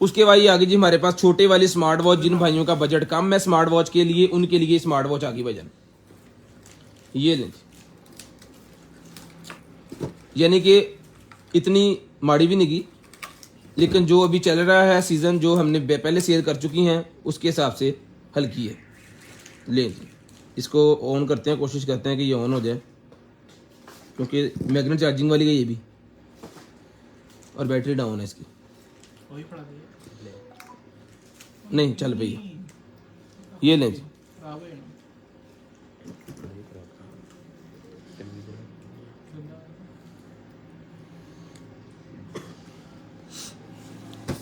उसके बाद ये आगे जी हमारे पास छोटे वाली स्मार्ट वॉच, जिन भाइयों का बजट कम है स्मार्ट वॉच के लिए, उनके लिए स्मार्ट वॉच आ गई भाईजान। ये लें, यानी कि इतनी माड़ी भी नहीं, लेकिन जो अभी चल रहा है सीज़न, जो हमने पहले सेल कर चुकी हैं उसके हिसाब से हल्की है। लें जी, इसको ऑन करते हैं, कोशिश करते हैं कि ये ऑन हो जाए, क्योंकि मैग्नेट चार्जिंग वाली है ये भी, और बैटरी डाउन है इसकी, नहीं चल पई। ये लें जी,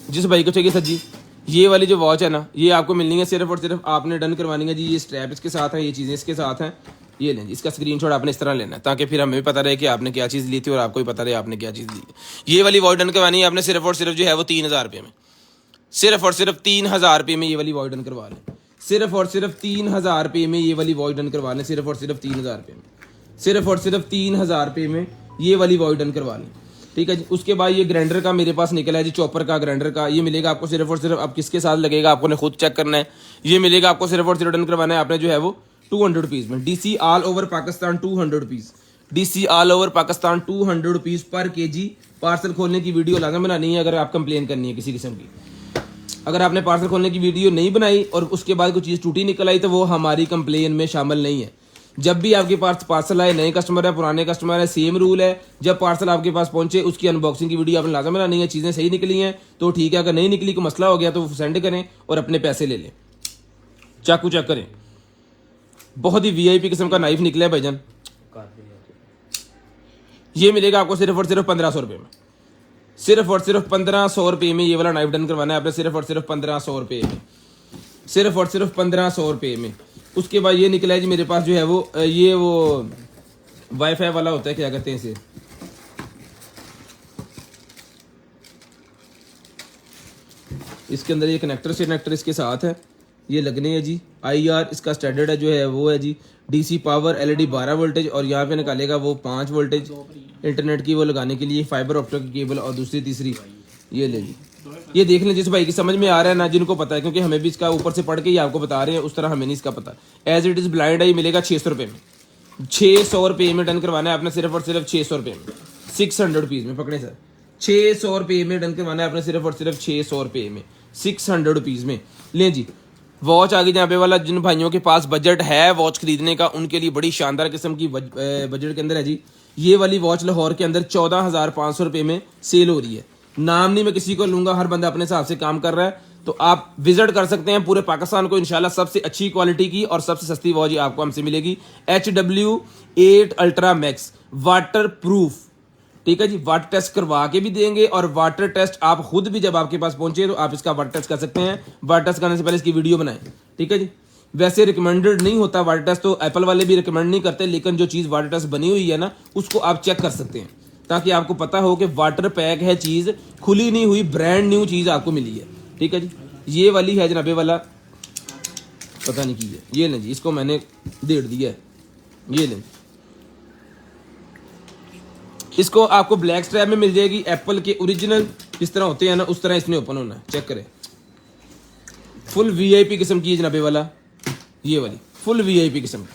जिस भाई को चाहिए सर जी, ये वाली जो वॉच है ना, ये आपको मिलनी है, सिर्फ और सिर्फ आपने डन करवानी है जी। ये स्ट्रैप इसके साथ है, ये चीज़ें इसके साथ हैं। ये लें जी, इसका स्क्रीनशॉट आपने इस तरह लेना है, ताकि फिर हमें भी पता रहे कि आपने क्या चीज़ ली थी और आपको भी पता रहे आपने क्या चीज़ ली है। ये वाली वॉच डन करवानी है आपने सिर्फ और सिर्फ जो है वो 3000 रुपये में, सिर्फ और सिर्फ 3000 रुपये में ये वाली वॉच डन करवा लें, सिर्फ और सिर्फ 3000 रुपये में ये वाली वॉच डन करवा लें, सिर्फ और सिर्फ 3000 रुपये में, सिर्फ और सिर्फ 3000 रुपये में ये वाली वॉच डन करवा लें, ठीक है जी। उसके बाद ये ग्राइंडर का मेरे पास निकला है जी, चॉपर का, ग्राइंडर का। ये मिलेगा आपको सिर्फ और सिर्फ, अब किसके साथ लगेगा आपको ने खुद चेक करना है। ये मिलेगा आपको सिर्फ और सिर्फ डन करवाना है आपने जो है वो 200 रुपीज़ में। DC all over Pakistan 200 rupees, DC all over Pakistan 200 rupees पर kg। पार्सल खोलने की वीडियो लाजम बनानी है अगर आप कंप्लेन करनी है किसी किस्म की। अगर आपने पार्सल खोलने की वीडियो नहीं बनाई और उसके बाद कोई चीज़ टूटी निकल आई तो वो हमारी कंप्लेन में शामिल नहीं है। जब भी आपके पास पार्सल आए, नए कस्टमर है पुराने कस्टमर है, सेम रूल है। जब पार्सल आपके पास पहुंचे उसकी अनबॉक्सिंग की वीडियो आपने लाजम बनानी है। चीज़ें सही निकली हैं तो ठीक है, अगर नहीं निकली कोई मसला हो गया तो सेंड करें और अपने पैसे ले लें। चाकू चेक करें, बहुत ही VIP किस्म का नाइफ निकला है भाईजान। ये मिलेगा आपको सिर्फ और सिर्फ 1500 रुपये में, सिर्फ और सिर्फ 1500 रुपये में ये वाला नाइफ डन करवाना है आपने, सिर्फ और सिर्फ 1500 रुपये में, सिर्फ और सिर्फ 1500 रुपये में। उसके बाद ये निकला है जी मेरे पास जो है वो ये वो वाईफाई वाला होता है, क्या कहते हैं इसे, इसके अंदर ये कनेक्टर से कनेक्टर इसके साथ है, ये लगने है जी। IR इसका स्टैंडर्ड है जो है वो है जी। DC पावर LED 12 वोल्टेज और यहाँ पे निकालेगा वो 5 वोल्टेज इंटरनेट की वो लगाने के लिए, फाइबर ऑप्टिक केबल और दूसरी तीसरी ये ले ली। ये देख लें जिस भाई की समझ में आ रहा है ना, जिनको पता है, क्योंकि हमें भी इसका ऊपर से पढ़ के ही आपको बता रहे हैं, उस तरह हमें नहीं इसका पता। एज इट इज़ ब्लाइंड है, ये मिलेगा 600 रुपये में, 600 रुपये में डन करवाना है आपने, सिर्फ और सिर्फ 600 रुपये में, 600 रुपीज़ में पकड़े सर, 600 रुपये में डन करवाना है आपने, सिर्फ और सिर्फ 600 रुपये में, 600 रुपीज़ में। लें जी, वॉच आ गई जहाँ पे वाला, जिन भाइयों के पास बजट है वॉच खरीदने का उनके लिए बड़ी शानदार किस्म की बजट के अंदर है जी। ये वाली वॉच लाहौर के अंदर 14,500 रुपये में सेल हो रही है। नाम नहीं मैं किसी को लूँगा, हर बंदा अपने हिसाब से काम कर रहा है, तो आप विजिट कर सकते हैं पूरे पाकिस्तान को। इंशाल्लाह सबसे अच्छी क्वालिटी की और सबसे सस्ती वॉच आपको हमसे मिलेगी। HW8 ultra max water proof, ठीक है जी। वाटर टेस्ट करवा के भी देंगे और वाटर टेस्ट आप खुद भी जब आपके पास पहुंचे तो आप इसका वाटर टेस्ट कर सकते हैं। वाटर टेस्ट करने से पहले इसकी वीडियो बनाएं, ठीक है जी। वैसे रिकमेंडेड नहीं होता वाटर टेस्ट, तो एप्पल वाले भी रिकमेंड नहीं करते, लेकिन जो चीज़ वाटर टेस्ट बनी हुई है ना उसको आप चेक कर सकते हैं, ताकि आपको पता हो कि वाटर पैक है चीज़, खुली नहीं हुई ब्रांड न्यू चीज़ आपको मिली है। ठीक है जी, ये वाली है जनाबे वाला, पता नहीं की है, ये लें जी, इसको मैंने डेढ़ दिया है, ये लें। इसको आपको ब्लैक स्ट्रैप में मिल जाएगी, एप्पल के ओरिजिनल जिस तरह होते हैं ना उस तरह इसमें ओपन होना है, चेक करें। फुल वीआईपी किस्म की जनाबे वाला, ये वाली फुल वीआईपी किस्म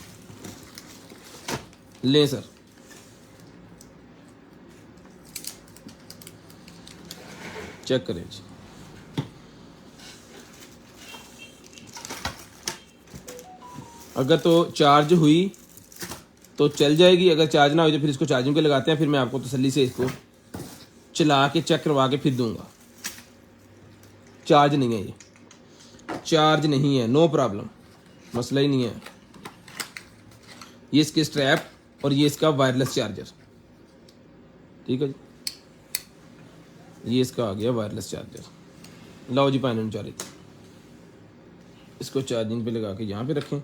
लें सर। चेक करें जी, अगर तो चार्ज हुई तो चल जाएगी, अगर चार्ज ना हुई तो फिर इसको चार्जिंग पे लगाते हैं, फिर मैं आपको तसल्ली से इसको चला के चेक करवा के फिर दूंगा। चार्ज नहीं है, ये चार्ज नहीं है, नो प्रॉब्लम, मसला ही नहीं है। ये इसके स्ट्रैप और ये इसका वायरलेस चार्जर, ठीक है जी, ये इसका आ गया वायरलेस चार्जर। लाओ जी 540, इसको चार्जिंग पे लगा के यहाँ पे रखें।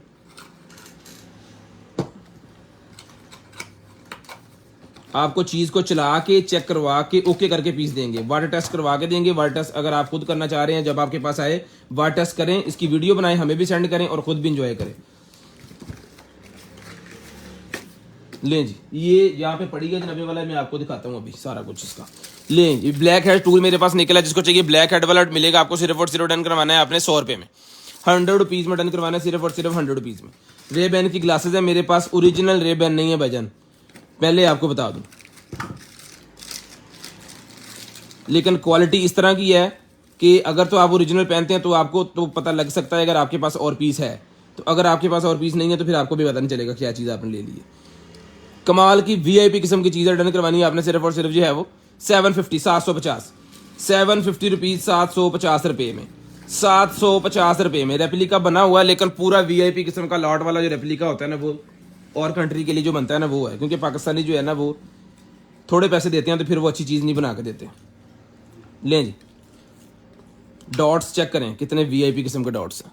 आपको चीज़ को चला के चेक करवा के ओके करके पीस देंगे, वाटर टेस्ट करवा के देंगे। वाटर टेस्ट अगर आप खुद करना चाह रहे हैं, जब आपके पास आए वाटर टेस्ट करें, इसकी वीडियो बनाएं, हमें भी सेंड करें और खुद भी इंजॉय करें। लें जी, ये यहाँ पे पड़ी है जनाबे वाला, मैं आपको दिखाता हूँ अभी सारा कुछ इसका। लें जी, ब्लैक हेड टूल मेरे पास निकला, जिसको चाहिए ब्लैक हेड वाला मिलेगा आपको, सिर्फ और सिर्फ डन करवाना है आपने 100 रुपये में, 100 रुपीज़ में डन करवाना है, सिर्फ और सिर्फ 100 रुपीज़ में। रे बैन की ग्लासेज है मेरे पास, ओरिजिनल रे बैन नहीं है भाईजान, पहले आपको बता दूं, लेकिन क्वालिटी इस तरह की है कि अगर तो आप ओरिजिनल पहनते हैं तो आपको तो पता लग सकता है अगर आपके पास और पीस है, तो अगर आपके पास और पीस नहीं है तो फिर आपको भी पता नहीं चलेगा क्या चीज़ आपने ले ली है। कमाल की वीआईपी किस्म की चीज़ें डन करवानी है आपने, सिर्फ और सिर्फ जो है वो 750 750 रुपीज़ 750 रुपये में, 750 रुपये में रेप्लिका बना हुआ है, लेकिन पूरा वीआईपी किस्म का लॉट वाला जो रेप्लिका होता है ना वो और कंट्री के लिए जो बनता है ना वो है, क्योंकि पाकिस्तानी जो है ना वो थोड़े पैसे देते हैं तो फिर वो अच्छी चीज़ नहीं बना के देते। लें जी, डॉट्स चेक करें कितने वीआईपी किस्म के डॉट्स हैं।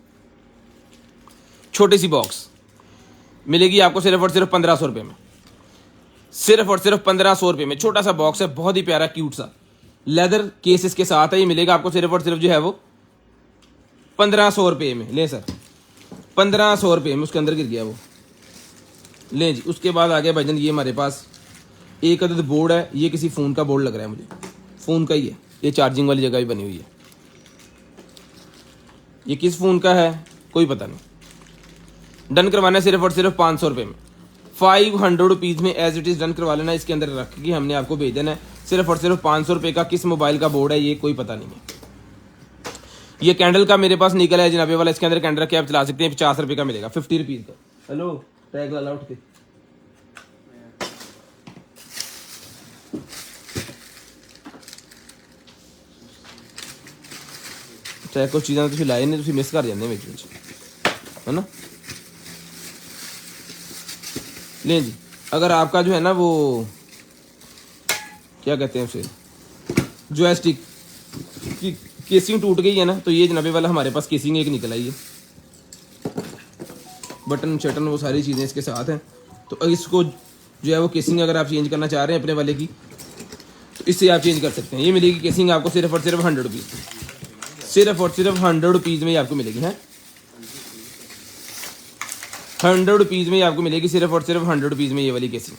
छोटी सी बॉक्स मिलेगी आपको सिर्फ और सिर्फ 1500 रुपये में, सिर्फ और सिर्फ 1500 रुपये में। छोटा सा बॉक्स है, बहुत ही प्यारा क्यूट सा, लेदर केस इसके साथ है, ये मिलेगा आपको सिर्फ और सिर्फ जो है वो 1500 रुपये में। ले सर 1500 रुपये में, उसके अंदर गिर गया वो। लें जी, उसके बाद आ गया भाईजान, ये हमारे पास एक अदद बोर्ड है, ये किसी फ़ोन का बोर्ड लग रहा है मुझे, फ़ोन का ही है, ये चार्जिंग वाली जगह भी बनी हुई है। ये किस फ़ोन का है कोई पता नहीं। डन करवाना है सिर्फ और सिर्फ 500 रुपये में, 500 रुपीज़ में एज इट इज़ डन करवा लेना। इसके अंदर रख के हमने आपको भेज देना है सिर्फ और सिर्फ 500 रुपये का। किस मोबाइल का बोर्ड है ये कोई पता नहीं है। ये कैंडल का मेरे पास निकला है जनाबे वाला, इसके अंदर कैंडल रख के आप चला सकते हैं, 50 रुपये का मिलेगा, 50 रुपीज़ का। हेलो टैग ला उठ के, चाहे कुछ चीज़ें तुम लाए नहीं, तुम मिस कर जाते हैं है ना। लें जी, अगर आपका जो है ना वो क्या कहते हैं उसे, जॉयस्टिक की केसिंग टूट गई है ना, तो ये जनाबे वाला हमारे पास केसिंग एक निकल आई है, बटन शटन वो सारी चीज़ें इसके साथ हैं। तो इसको जो है वो केसिंग अगर आप चेंज करना चाह रहे हैं अपने वाले की, तो इससे आप चेंज कर सकते हैं। ये मिलेगी केसिंग आपको सिर्फ और सिर्फ 100 रुपीज़, सिर्फ और सिर्फ 100 रुपीज़ में आपको मिलेगी है, 100 रुपीज़ में आपको मिलेगी, सिर्फ और सिर्फ 100 रुपीज़ में ये वाली केसिंग।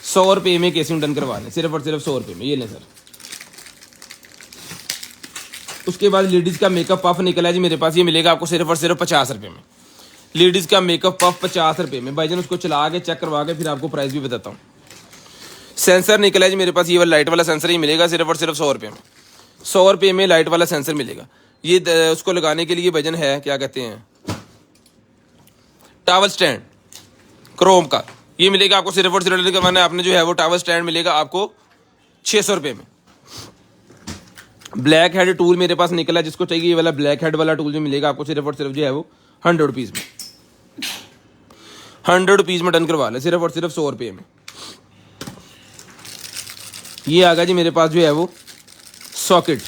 100 रुपये में केसिंग डन करवा लें, सिर्फ और सिर्फ 100 रुपये में। ये लें सर। उसके बाद लेडीज़ का मेकअप पफ निकला है जी मेरे पास, ये मिलेगा आपको सिर्फ और सिर्फ 50 रुपये में। लेडीज़ का मेकअप पफ 50 रुपये में भाईजान, उसको चला के चेक करवा के फिर आपको प्राइस भी बताता हूँ। सेंसर निकला है जी मेरे पास, ये वाला लाइट वाला सेंसर ही मिलेगा सिर्फ और सिर्फ 100 रुपये में। 100 रुपये में लाइट वाला सेंसर मिलेगा। ये उसको लगाने के लिए भाईजान है क्या कहते हैं, टावल स्टैंड क्रोम का, ये मिलेगा आपको सिर्फ और सिर्फ करवाना है आपने जो है वो टावल स्टैंड मिलेगा आपको 600 रुपये में। ब्लैक हेड टूल मेरे पास निकला, जिसको चाहिए ये वाला ब्लैक हेड वाला टूल जो मिलेगा आपको सिर्फ और सिर्फ जो है वो 100 रुपीज़ में, 100 रुपीज़ में डन करवा लें, सिर्फ और सिर्फ 100 रुपये में। ये आ गया जी मेरे पास जो है वो सॉकेट,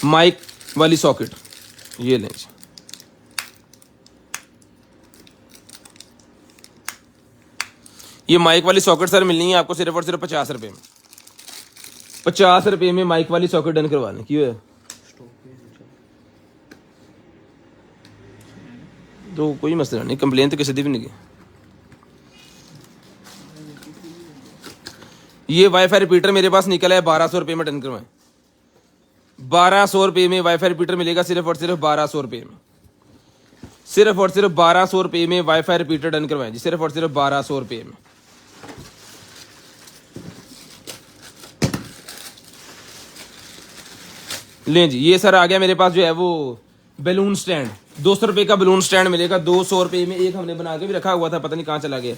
माइक वाली सॉकेट, ये लें जी। ये माइक वाली सॉकेट सर मिलनी है आपको सिर्फ और सिर्फ 50 रुपये में। 50 रुपये में माइक वाली सॉकेट डन करवाने की है तो कोई मसला नहीं, कंप्लेन तो किसी दी भी नहीं की। ये वाईफाई रिपीटर मेरे पास निकला है 1200 रुपये में डन करवाएं। 1200 रुपये में वाईफाई रिपीटर मिलेगा सिर्फ और सिर्फ 1200 रुपये में। सिर्फ और सिर्फ 1200 रुपये में वाईफाई रिपीटर डन करवाएं जी, सिर्फ और सिर्फ 1200 रुपये में। लें जी, ये सर आ गया मेरे पास जो है वो बैलून स्टैंड। 200 रुपये का बैलून स्टैंड मिलेगा 200 रुपये में। एक हमने बना के भी रखा हुआ था, पता नहीं कहाँ चला गया।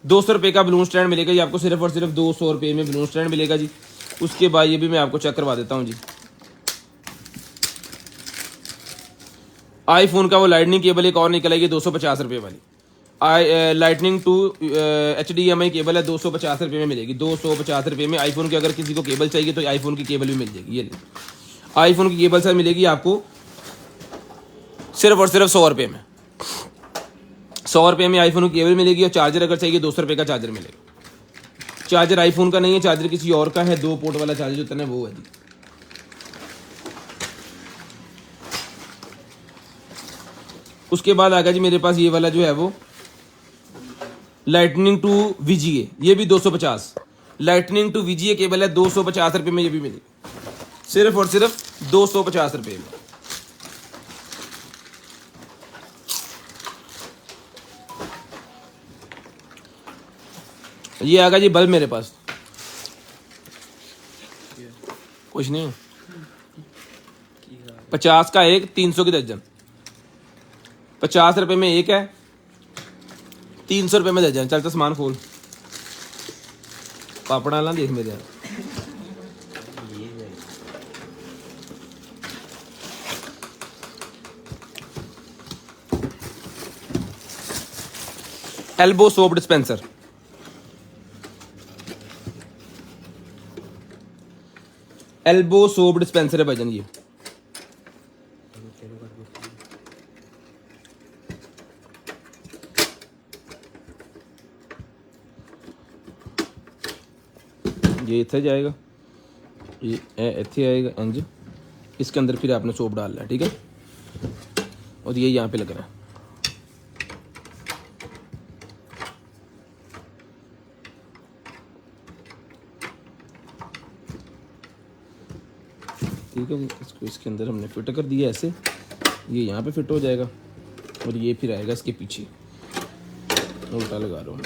200 रुपये का बैलून स्टैंड मिलेगा जी आपको सिर्फ और सिर्फ 200 रुपये में बैलून स्टैंड मिलेगा जी। उसके बाद ये भी मैं आपको चेक करवा देता हूँ जी। आईफोन का वो लाइटनिंग केबल एक और निकल आई है 250 रुपये वाली। लाइटनिंग टू HDMI केबल है 250 रुपये में मिलेगी। 250 रुपये में आईफोन की अगर किसी को केबल चाहिए तो आईफोन की केबल भी मिल जाएगी। ये आईफोन की केबल सर मिलेगी आपको सिर्फ और सिर्फ 100 रुपये में। 100 रुपये में आईफोन की केबल मिलेगी और चार्जर अगर चाहिए 200 रुपये का चार्जर मिलेगा। चार्जर आईफोन का नहीं है, चार्जर किसी और का है। 2 पोर्ट वाला चार्जर जो है वो है जी। उसके बाद आ गया जी मेरे पास ये वाला जो है वो लाइटनिंग टू VGA, ये भी 250। लाइटनिंग टू VGA केबल है 250 रुपये में, ये भी मिलेगी सिर्फ और सिर्फ 250 रुपये में। ये आ गया जी बल्ब मेरे पास, कुछ नहीं, 50 का एक, 300 की दर्जन। 50 रुपये में एक है, 300 रुपये में दर्जन। चलता सामान खोल, पापड़ा ला देख मेरे यहाँ। Elbow soap dispenser, elbow soap dispenser है भाईजान। ये इतने जाएगा, ये इतने आएगा इंज, इसके अंदर फिर आपने सोप डालना है, ठीक है। और ये यहाँ पे लग रहा है। ठीक है जी, इसको इसके अंदर हमने फिट कर दिया ऐसे, ये यहाँ पे फिट हो जाएगा और ये फिर आएगा इसके पीछे। उल्टा लगा रहा हूँ।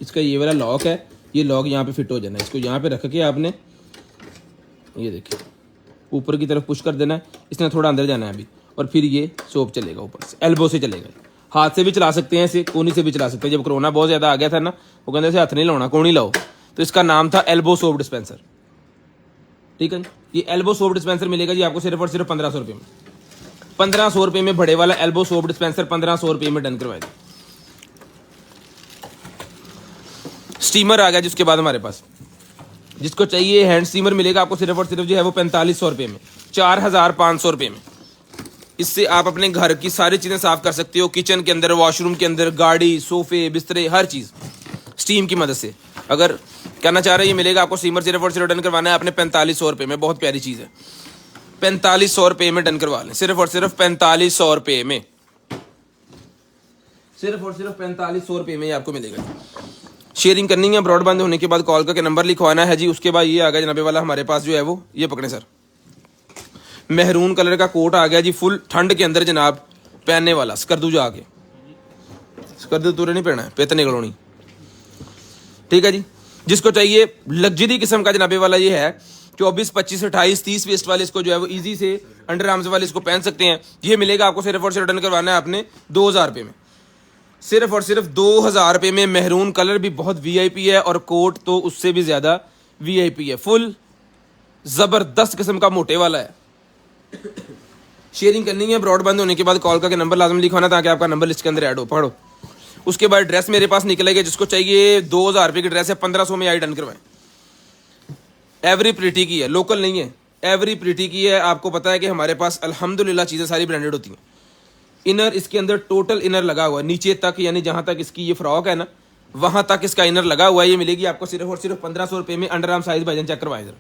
इसका ये वाला लॉक है, ये लॉक यहाँ पे फिट हो जाना है। इसको यहाँ पे रख के आपने ये देखिए ऊपर की तरफ पुश कर देना है। इसने थोड़ा अंदर जाना है अभी, और फिर ये सोप चलेगा ऊपर से, एल्बो से चलेगा। हाथ से भी चला सकते हैं, ऐसे कोनी से भी चला सकते हैं। जब कोरोना बहुत ज़्यादा आ गया था ना, वो कहते से हाथ नहीं लाना, कोनी लाओ, तो इसका नाम था एल्बो सोप डिस्पेंसर। ठीक है, ये एल्बो सोप डिस्पेंसर मिलेगा जी आपको सिर्फ और सिर्फ 1500 रुपये में। 1500 रुपये में बड़े वाला एल्बो सोप डिस्पेंसर 1500 रुपये में डन करवाएगा। स्टीमर आ गया जिसके बाद हमारे पास, जिसको चाहिए हैंड स्टीमर मिलेगा आपको सिर्फ और सिर्फ जो है वो 4500 रुपये में, 4500 रुपये में। इससे आप अपने घर की सारी चीज़ें साफ कर सकते हो, किचन के अंदर, वॉशरूम के अंदर, गाड़ी, सोफे, बिस्तरे, हर चीज़ स्टीम की मदद से। अगर कहना चाह रहे हैं ये मिलेगा आपको स्टीमर सिर्फ और सिर्फ डन करवाना है आपने 4500 रुपये में। बहुत प्यारी चीज़ है, 4500 रुपये में डन करवा लें, सिर्फ और सिर्फ 4500 रुपये में, सिर्फ और सिर्फ 4500 रुपये में ये आपको मिलेगा। शेयरिंग करनी है, ब्रॉडबैंड होने के बाद कॉल करके नंबर लिखवाना है जी। उसके बाद ये आ गया जनाबे वाला हमारे पास जो है वो, ये पकड़े सर, मेहरून कलर का कोट आ गया जी, फुल ठंड के अंदर जनाब पहनने वाला। स्कर्दू जाके स्कर्दू तुरे नहीं पहना है, पेत निकलोनी। ठीक है जी, जिसको चाहिए लग्जरी किस्म का जनाबे वाला ये है, 24, 25, 28, 30 वेस्ट वाले इसको जो है वो ईजी से अंडर आर्म्स वाले इसको पहन सकते हैं। ये मिलेगा आपको सिर्फ और सिर्फ डन करवाना है आपने 2000 रुपये में, सिर्फ और सिर्फ 2000 रुपये में। मेहरून कलर भी बहुत VIP है और कोट तो उससे भी ज़्यादा VIP है, फुल ज़बरदस्त किस्म का मोटे वाला है। शेयरिंग करनी है, ब्रॉडबैंड होने के बाद कॉल करके नंबर लाजम लिखवाना ताकि आपका नंबर लिस्ट के अंदर ऐड हो। पढ़ो। उसके बाद ड्रेस मेरे पास निकलेगा, जिसको चाहिए 2000 रुपये की ड्रेस है, 1500 में आई डन करवाएं। एवरी प्रिटी की है, लोकल नहीं है, एवरी प्रिटी की है। आपको पता है कि हमारे पास अल्हम्दुलिल्लाह चीज़ें सारी ब्रांडेड होती हैं। इनर इसके अंदर टोटल इनर लगा हुआ है नीचे तक, यानी जहाँ तक इसकी ये फ्रॉक है ना, वहां तक इसका इनर लगा हुआ है। ये मिलेगी आपको सिर्फ और सिर्फ 1500 रुपये में। अंडर आर्म साइज भाईजान चेक करवाएं जरा।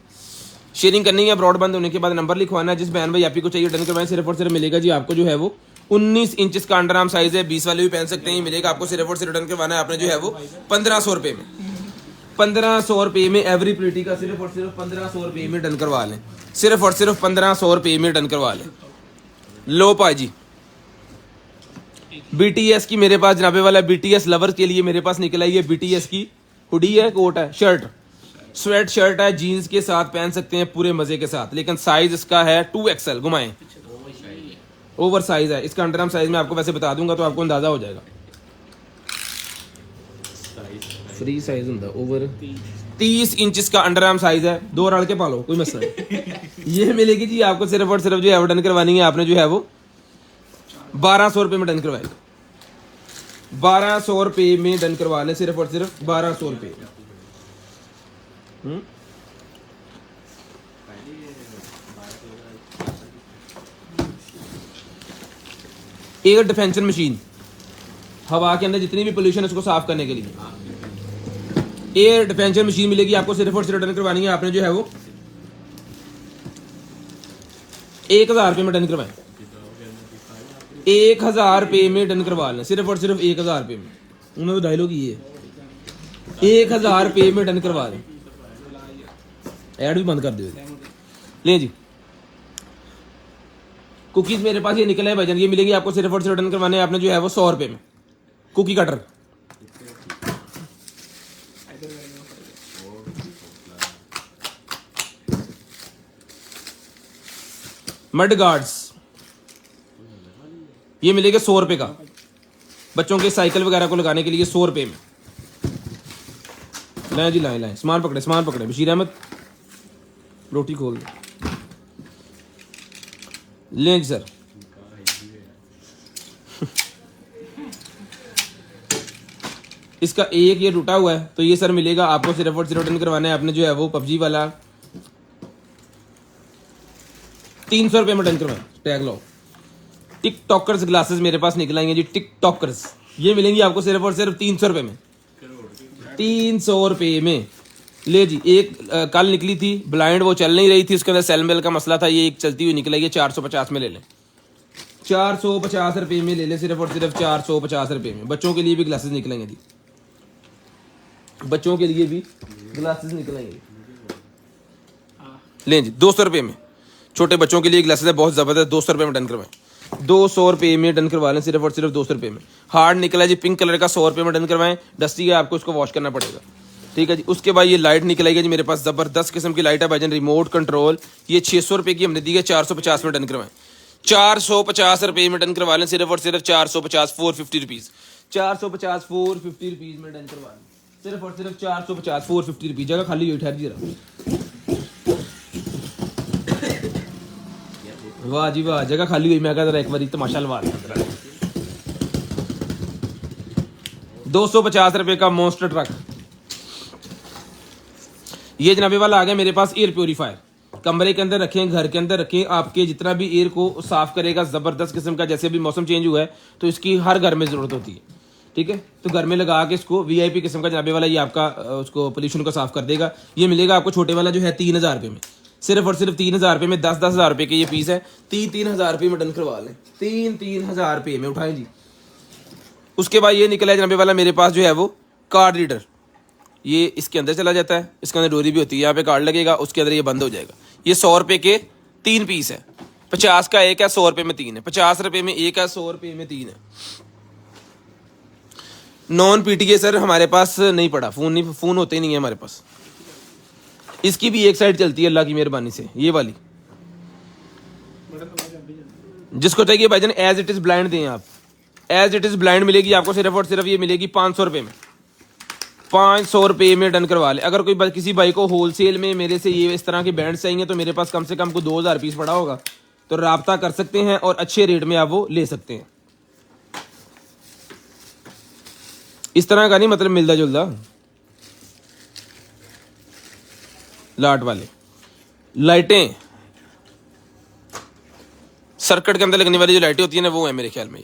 शेयरिंग करनी है, ब्रॉड बंद होने के बाद नंबर लिखवाना है। जिस बहन भाई आप ही को चाहिए डन करवाएं। सिर्फ और सिर्फ मिलेगा जी आपको जो है वो 19 इंच का अंडर आर्म साइज है। 20 वाले भी पहन सकते हैं। ये मिलेगा आपको सिर्फ और सिर्फ डन करवाना है आपने जो है वो 1500 रुपये में। 1500 रुपये में एवरी प्लेटी का सिर्फ और सिर्फ 1500 रुपये में डन करवा लें। सिर्फ और सिर्फ 1500 रुपये में डन करवा लें। लो पाई जी BTS की मेरे पास जनाबे वाला BTS लवर्स के लिए मेरे पास निकल आई है BTS की हुडी है, कोट है, शर्ट, स्वेट शर्ट है, जीन्स के साथ पहन सकते हैं पूरे मजे के साथ। लेकिन साइज इसका है 2XL, घुमाएं, ओवर साइज है। इसका अंडर आर्म साइज में आपको वैसे बता दूंगा तो आपको अंदाजा हो जाएगा। फ्री साइज होता है ओवर 30 इंच का अंडर आर्म साइज है। 2 रल के पालो, कोई मसला नहीं। ये मिलेगी जी आपको सिर्फ और सिर्फ जो है डन करवानी है आपने जो है वो 1200 रुपये में डन करवाएगा। 1200 रुपये में डन करवा लें। सिर्फ और सिर्फ 1200 रुपये। एयर डिफेंशन मशीन, हवा के अंदर जितनी भी पोल्यूशन है उसको साफ करने के लिए एयर डिफेंशन मशीन मिलेगी आपको। सिर्फ और सिर्फ डन करवानी है आपने जो है वो 1000 रुपये में डन करवाएं। 1000 रुपये में डन करवा लें। सिर्फ और सिर्फ 1000 रुपये में। उन्होंने तो डायलॉग ये 1000 रुपये में डन करवा लें। ऐड भी बंद कर दो ले जी। कुकीज मेरे पास ये निकले हैं भाईजान। ये मिलेगी आपको सिर्फ और सिर्फ डन करवाने आपने जो है वो 100 रुपये में। कुकी कटर, मड गार्ड्स, ये मिलेगा 100 रुपये का। बच्चों के साइकिल वगैरह को लगाने के लिए 100 रुपये में। लाएं जी लाएं लाएं, सामान पकड़े सामान पकड़े। बशीर अहमद रोटी खोल दे। लें जी सर। इसका एक ये टूटा हुआ है तो ये सर मिलेगा आपको सिर्फ और सिर्फ रिटर्न करवाना है आपने जो है वो पबजी वाला 300 रुपये में डन करवाएं। टैग लो। टिकटॉकर्स ग्लासेस मेरे पास निकल आएंगे जी। टिकटॉकर्स ये मिलेंगी आपको सिर्फ और सिर्फ 300 रुपये में। 300 रुपये में ले जी। एक कल निकली थी ब्लाइंड, वो चल नहीं रही थी, उसके अंदर सेल मेल का मसला था। ये एक चलती हुई निकल आई है। 450 में ले लें। 450 रुपये में ले लें। सिर्फ और सिर्फ 450 रुपये में। बच्चों के लिए भी ग्लासेस निकलेंगे जी। बच्चों के लिए भी ग्लासेस निकलेंगे। लें जी 200 रुपये में। छोटे बच्चों के लिए ग्लासेस है, बहुत ज़बरदस्त। 200 रुपये में डन करवाएं। 200 रुपये में डन करवा लें। सिर्फ और सिर्फ 200 रुपये में। हार्ड निकला जी पिंक कलर का, 100 रुपये में डन करवाएं। डस्टी है, आपको इसको वॉश करना पड़ेगा। ठीक है जी। उसके बाद ये लाइट निकल आएगी जी मेरे पास। ज़बरदस्त किस्म की लाइट है भाईजान, रिमोट कंट्रोल। ये 600 रुपये की हमने दी है। 450 में डन करवाएं। 450 रुपये में डन करवा लें। सिर्फ और सिर्फ 450, 450 रुपीज़। 450, 450 रुपीज़ में डन करवा लें। सिर्फ और सिर्फ 450, 450 रुपीज़। जगह खाली हुई, ठहर जी जरा। वाह जी वाह, जगह खाली हुई। मैं कहता एक बार तमाशा लगा दें। 250 रुपये का मॉन्स्टर ट्रक। ये जनाबे वाला आ गया मेरे पास एयर प्योरीफायर। कमरे के अंदर रखें, घर के अंदर रखें, आपके जितना भी एयर को साफ करेगा। ज़बरदस्त किस्म का। जैसे भी मौसम चेंज हुआ है तो इसकी हर घर में ज़रूरत होती है। ठीक है, तो घर में लगा के इसको VIP किस्म का जनाबे वाला ये आपका उसको पोल्यूशन को साफ कर देगा। ये मिलेगा आपको छोटे वाला जो है 3000 रुपये में। सिर्फ और सिर्फ 3000 रुपये में। 10-10 हज़ार रुपये के ये पीस है। 3-3 हज़ार रुपये में डन करवा लें। 3-3 हज़ार रुपये में उठाएं जी। उसके बाद ये निकला है जनाबे वाला मेरे पास जो है वो कार्ड रीडर। ये इसके अंदर चला जाता है, इसके अंदर डोरी भी होती है। यहाँ पे कार्ड लगेगा, उसके अंदर ये बंद हो जाएगा। ये 100 रुपये के 3 पीस है। 50 का एक है, 100 रुपये में 3 है। 50 रुपये में एक है, 100 रुपये में 3 है। नॉन PTA सर हमारे पास नहीं पड़ा। फ़ोन होते ही नहीं है हमारे पास। इसकी भी एक साइड चलती है अल्लाह की मेहरबानी से, ये वाली। जिसको चाहिए भाईजान एज इट इज़ ब्लाइंड दें आप। एज इट इज़ ब्लाइंड मिलेगी आपको सिर्फ और सिर्फ ये मिलेगी 500 रुपये में। 500 रुपये में डन करवा ले। अगर कोई किसी भाई को होलसेल में मेरे से ये इस तरह के बैंड चाहिए तो मेरे पास कम से कम को 2000 पीस पड़ा होगा, तो रब्ता कर सकते हैं और अच्छे रेट में आप वो ले सकते हैं। इस तरह का नहीं, मतलब मिलता जुलता लाट वाले। लाइटें सर्किट के अंदर लगने वाली जो लाइटें होती है ना, वो है मेरे ख्याल में।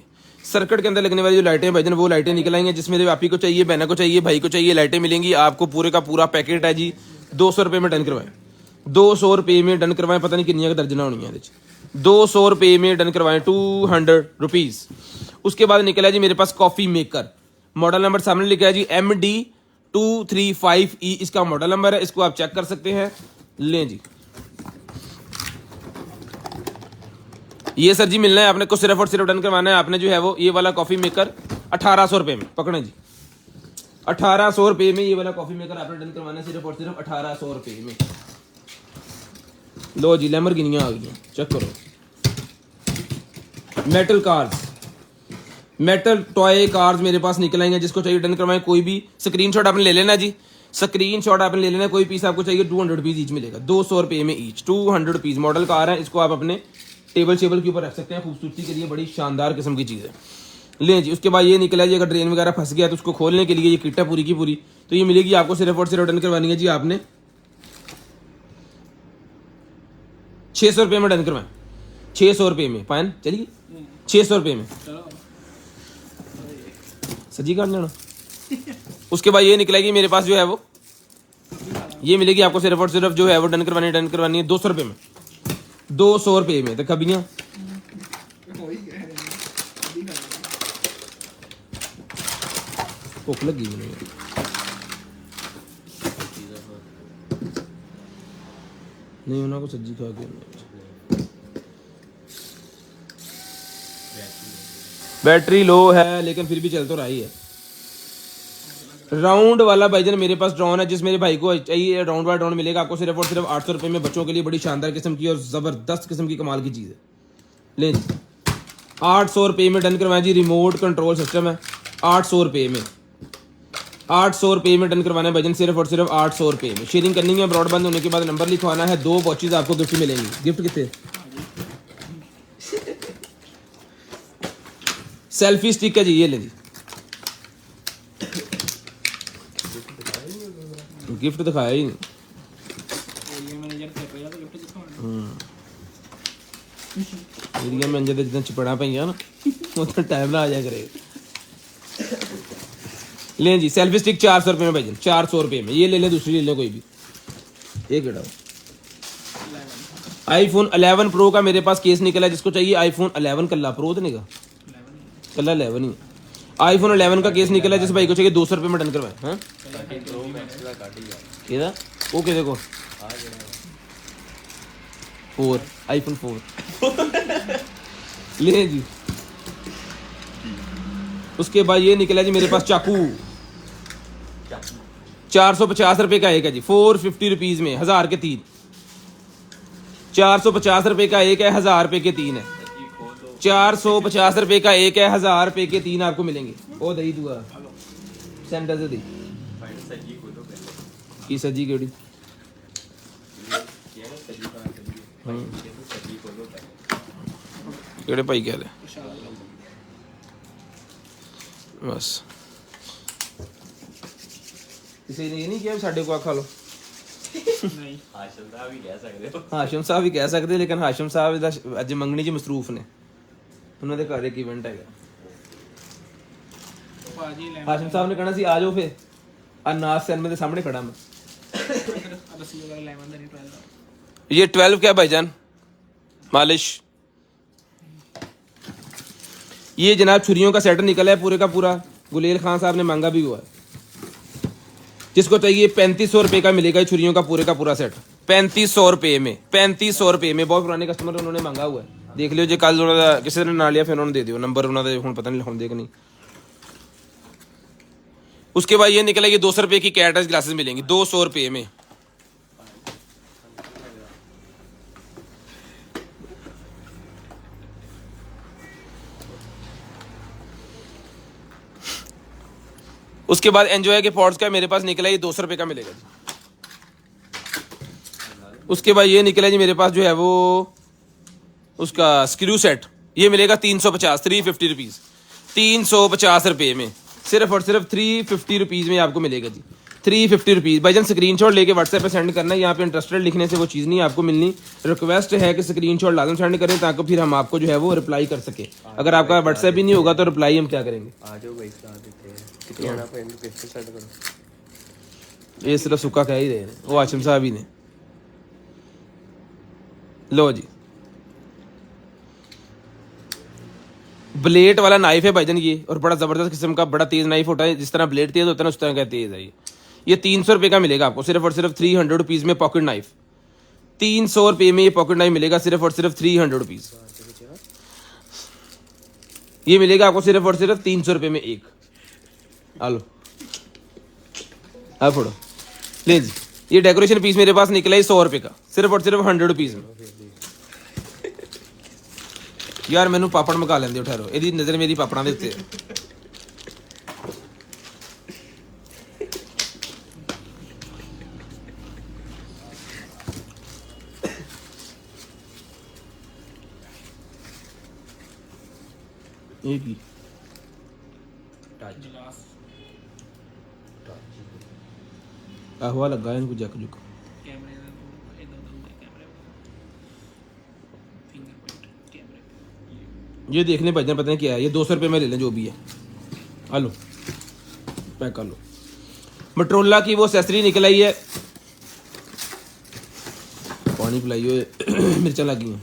सर्किट के अंदर लगने वाली जो लाइटें हैं भाईजान वो लाइटें निकल आएंगी, जिसमें आप ही को चाहिए, बहना को चाहिए, भाई को चाहिए, लाइटें मिलेंगी आपको। पूरे का पूरा पैकेट है जी, 200 रुपये में डन करवाएं, 200 रुपये में डन करवाएं। पता नहीं कितनी दर्जना होनी है, 200 रुपये में डन करवाएं, 200 रुपीज़। उसके बाद निकला जी मेरे पास कॉफ़ी मेकर, मॉडल नंबर सामने लिखा है जी MD235E इसका मॉडल नंबर है, इसको आप चेक कर सकते हैं। लें जी, ये सर जी मिलना है आपने को, सिर्फ और सिर्फ डन करवाना है आपने जो है वो ये वाला कॉफ़ी मेकर 1800 रुपये में। पकड़े जी, 1800 रुपये में ये वाला कॉफ़ी मेकर आपने डन करवाना है, सिर्फ और सिर्फ 1800 रुपये में। लो जी, लैम्बोर्गिनियां आ गई हैं, चेक करो। Metal cars, metal toy cars मेरे पास निकल आएंगे, जिसको चाहिए डन करवाएं। कोई भी स्क्रीनशॉट आपने ले लेना जी, स्क्रीनशॉट आपने ले लेना। कोई पीस आपको चाहिए 200 रुपीज़ ईच मिलेगा, 200 रुपये में ईच, 200 रुपीज़। मॉडल कार है, इसको आप अपने टेबल शेबल के ऊपर रख सकते हैं, खूबसूरती के लिए बड़ी शानदार किस्म की चीज़ है। लें जी, उसके बाद ये निकला जी, अगर ड्रेन वगैरह फंस गया तो उसको खोलने के लिए ये किट है पूरी की पूरी, तो ये मिलेगी आपको। सिर्फ और सिर्फ डन करवानी है जी आपने 600 रुपये में डन करवाएं, 600 रुपये में। पायन चलिए 600 रुपये में सजी काट लेना। उसके बाद ये निकलेगी मेरे पास जो है वो, ये मिलेगी आपको सिर्फ और सिर्फ जो है वो डन करवानी है 200 रुपये में, 200 रुपये में। तो कबियाँ भुख लगी नहीं, उन्होंने को सब्जी खा के बैटरी लो है लेकिन फिर भी चल तो रहा ही है। राउंड वाला भाईजान मेरे पास ड्रोन है, जिस मेरे भाई को चाहिए राउंड वाला ड्रोन मिलेगा आपको सिर्फ और सिर्फ 800 रुपये में। बच्चों के लिए बड़ी शानदार किस्म की और ज़बरदस्त किस्म की कमाल की चीज़ है। ले 800 रुपये में डन करवाएं जी, रिमोट कंट्रोल सिस्टम है, 800 रुपये में, 800 रुपये में डन करवाना है भाईजान, सिर्फ और सिर्फ 800 रुपये में। शेयरिंग करनी है, ब्रॉडबैंड होने के बाद नंबर लिखवाना है, 2 वॉचेज आपको गिफ्ट मिलेंगी। गिफ्ट कितने? सेल्फी स्टिक है जी, ये ले जी, गिफ्ट दिखाया ही नहीं। एरिया मैनेजर ਦੇ ਜਿੱਦਾਂ ਚਪੜਾ ਪਈਆਂ ਨਾ ਉਦੋਂ टाइम ना आ जाया करेगा। ले जी, सेल्फी स्टिक 400 रुपये में भाईजान, 400 रुपये में। ये ले लें, दूसरी ले लें कोई भी। ये केड़ा iPhone 11 Pro का मेरे पास केस निकला है, जिसको चाहिए iPhone 11 कल्ला प्रो तो नहीं कल्ला 11 ही iPhone 11 का केस निकला है, जिस भाई को चाहिए 200 रुपये में डन करवाए। हाँ वो के देखो 4 iPhone 4 ले जी। उसके बाद ये निकला जी मेरे पास चाकू, 450 रुपये का एक है जी, 450 रुपीज़ में, 1000 के 3, 450 रुपये का एक है, 1000 रुपये के 3 है, 450 रुपये का एक है, 1000 रुपये के 3 आपको मिलेंगे। ओ दही दुआ सेंटर से दी की सजी केड़ी केड़े भाई कह रहे बस किसी ने ये नहीं किया साढ़े को आखा लो। हाशिम साहब भी कह सकते, लेकिन हाशिम साहब अज मंगनी च मसरूफ ने, उन्होंने घर एक इवेंट है। हाशिम साहब ने कहना सी आ जाओ, फिर नाज सिनेमा के सामने खड़ा मैं। ये 12 क्या भाईजान मालिश। ये जनाब छुरियों का सेट निकला है पूरे का पूरा, गुलेल खान साहब ने मांगा भी हुआ है। जिसको चाहिए 3500 रुपये का मिलेगा छुरियों का पूरा सेट, 3500 रुपये में, 3500 रुपये में। बहुत पुराने कस्टमर उन्होंने मांगा हुआ है, देख लियो जी। कल उन्होंने किसी ने ना लिया, फिर उन्होंने दे दियो नंबर उन्होंने, हूँ पता नहीं होंगे कि नहीं। उसके बाद ये निकलेगी 200 रुपये की कैटरेज ग्लासेस मिलेंगी, 200 रुपये में। उसके बाद एंजॉय के पॉट्स का मेरे पास निकला, ये 200 रुपये का मिलेगा जी। उसके बाद ये निकला जी मेरे पास जो है वो उसका स्क्रू सेट, ये मिलेगा 350, 350 रुपीज़, 350 रुपये में, सिर्फ और सिर्फ 350 रुपीज़ में आपको मिलेगा जी। 350 रुपीज़। भाईजान स्क्रीनशॉट लेके व्हाट्सएप पे सेंड करना है, यहाँ पे इंटरेस्टेड लिखने से वो चीज़ नहीं आपको मिलनी। रिक्वेस्ट है कि स्क्रीनशॉट लाजम सेंड करें ताकि फिर हम आपको जो है वो रिप्लाई कर सके। अगर आपका व्हाट्सएप ही नहीं होगा तो रिप्लाई हम क्या करेंगे। आ जाओ भाई, सलाह देते हैं कितनी आना पड़ेगा, किससे सेंड करो। ये सिर्फ सुक्का कह ही रहे हैं वो आशिम साहब ही ने। लो जी, ब्लेड वाला नाइफ है भाईजान ये, और बड़ा ज़बरदस्त किस्म का बड़ा तेज़ नाइफ होता है। जिस तरह ब्लेड तेज़ होता है ना उस तरह का तेज़ है ये 300 रुपये का मिलेगा आपको सिर्फ और सिर्फ 300 रुपीज़ में पॉकेट नाइफ। 300 रुपये में ये पॉकेट नाइफ मिलेगा सिर्फ और सिर्फ 300 रुपीज़। ये मिलेगा आपको सिर्फ और सिर्फ 300 रुपये में एक। आलो हाँ फोड़ो ले जी। ये डेकोरेशन पीस मेरे पास निकला है 100 रुपये का सिर्फ और सिर्फ 100 रुपीज़ में। यार मैनू पापड़ मका लेंदे ठहरो, ਇਹਦੀ नज़र मेरी पापड़ा ਦੇ ਉੱਤੇ। ਇਹ ਕੀ ਆਹਵਾ ਲੱਗਾ ਇਹਨੂੰ ਜੱਕ ਜੁਕ। ये देख लें भाईजान, पता नहीं क्या है ये। 200 रुपये में ले लें जो भी है। हेलो पैक कर लो। मटरोला की वो एक्सेसरी निकल आई है, पानी पिलाई हुए मिर्चा लगी हैं।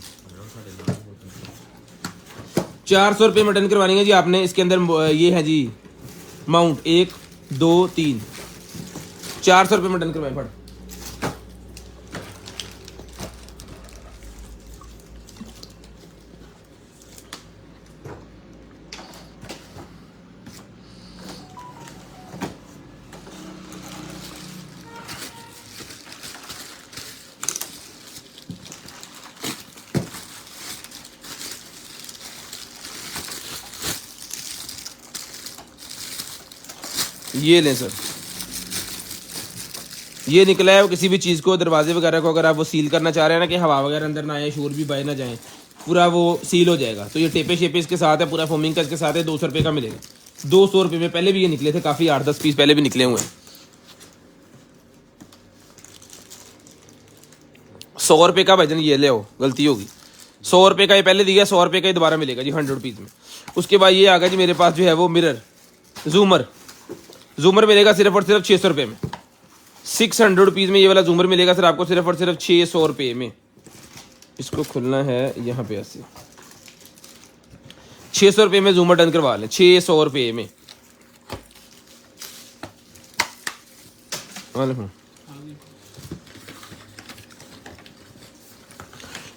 400 रुपये मटन करवानी है जी आपने। इसके अंदर ये है जी माउंट 1 2 3 400 रुपये मटन करवाए फट। ये लें सर, ये निकला है वो किसी भी चीज़ को, दरवाजे वगैरह को अगर आप वो सील करना चाह रहे हैं ना कि हवा वगैरह अंदर ना आए, शोर भी बाहर ना जाए, पूरा वो सील हो जाएगा। तो ये टेपे शेपे इसके साथ है, पूरा फोमिंग का इसके साथ है। 200 रुपये का मिलेगा। 200 रुपये में पहले भी ये निकले थे काफ़ी, 8-10 पीस पहले भी निकले हुए हैं। 100 रुपये का भाईजान ये ले आओ, गलती होगी। 100 रुपये का ये पहले दिया, 100 रुपये का ये दोबारा मिलेगा जी 100 रुपीज़ में। उसके बाद ये आ गया जी मेरे पास जो है वो मिरर जूमर मिलेगा सिर्फ और सिर्फ 600 रुपये में। 600 रुपीज़ में ये वाला जूमर मिलेगा सर आपको सिर्फ और सिर्फ 600 रुपये में। इसको खुलना है यहाँ पे ऐसे। 600 रुपये में जूमर डन करवा लें, 600 रुपये में।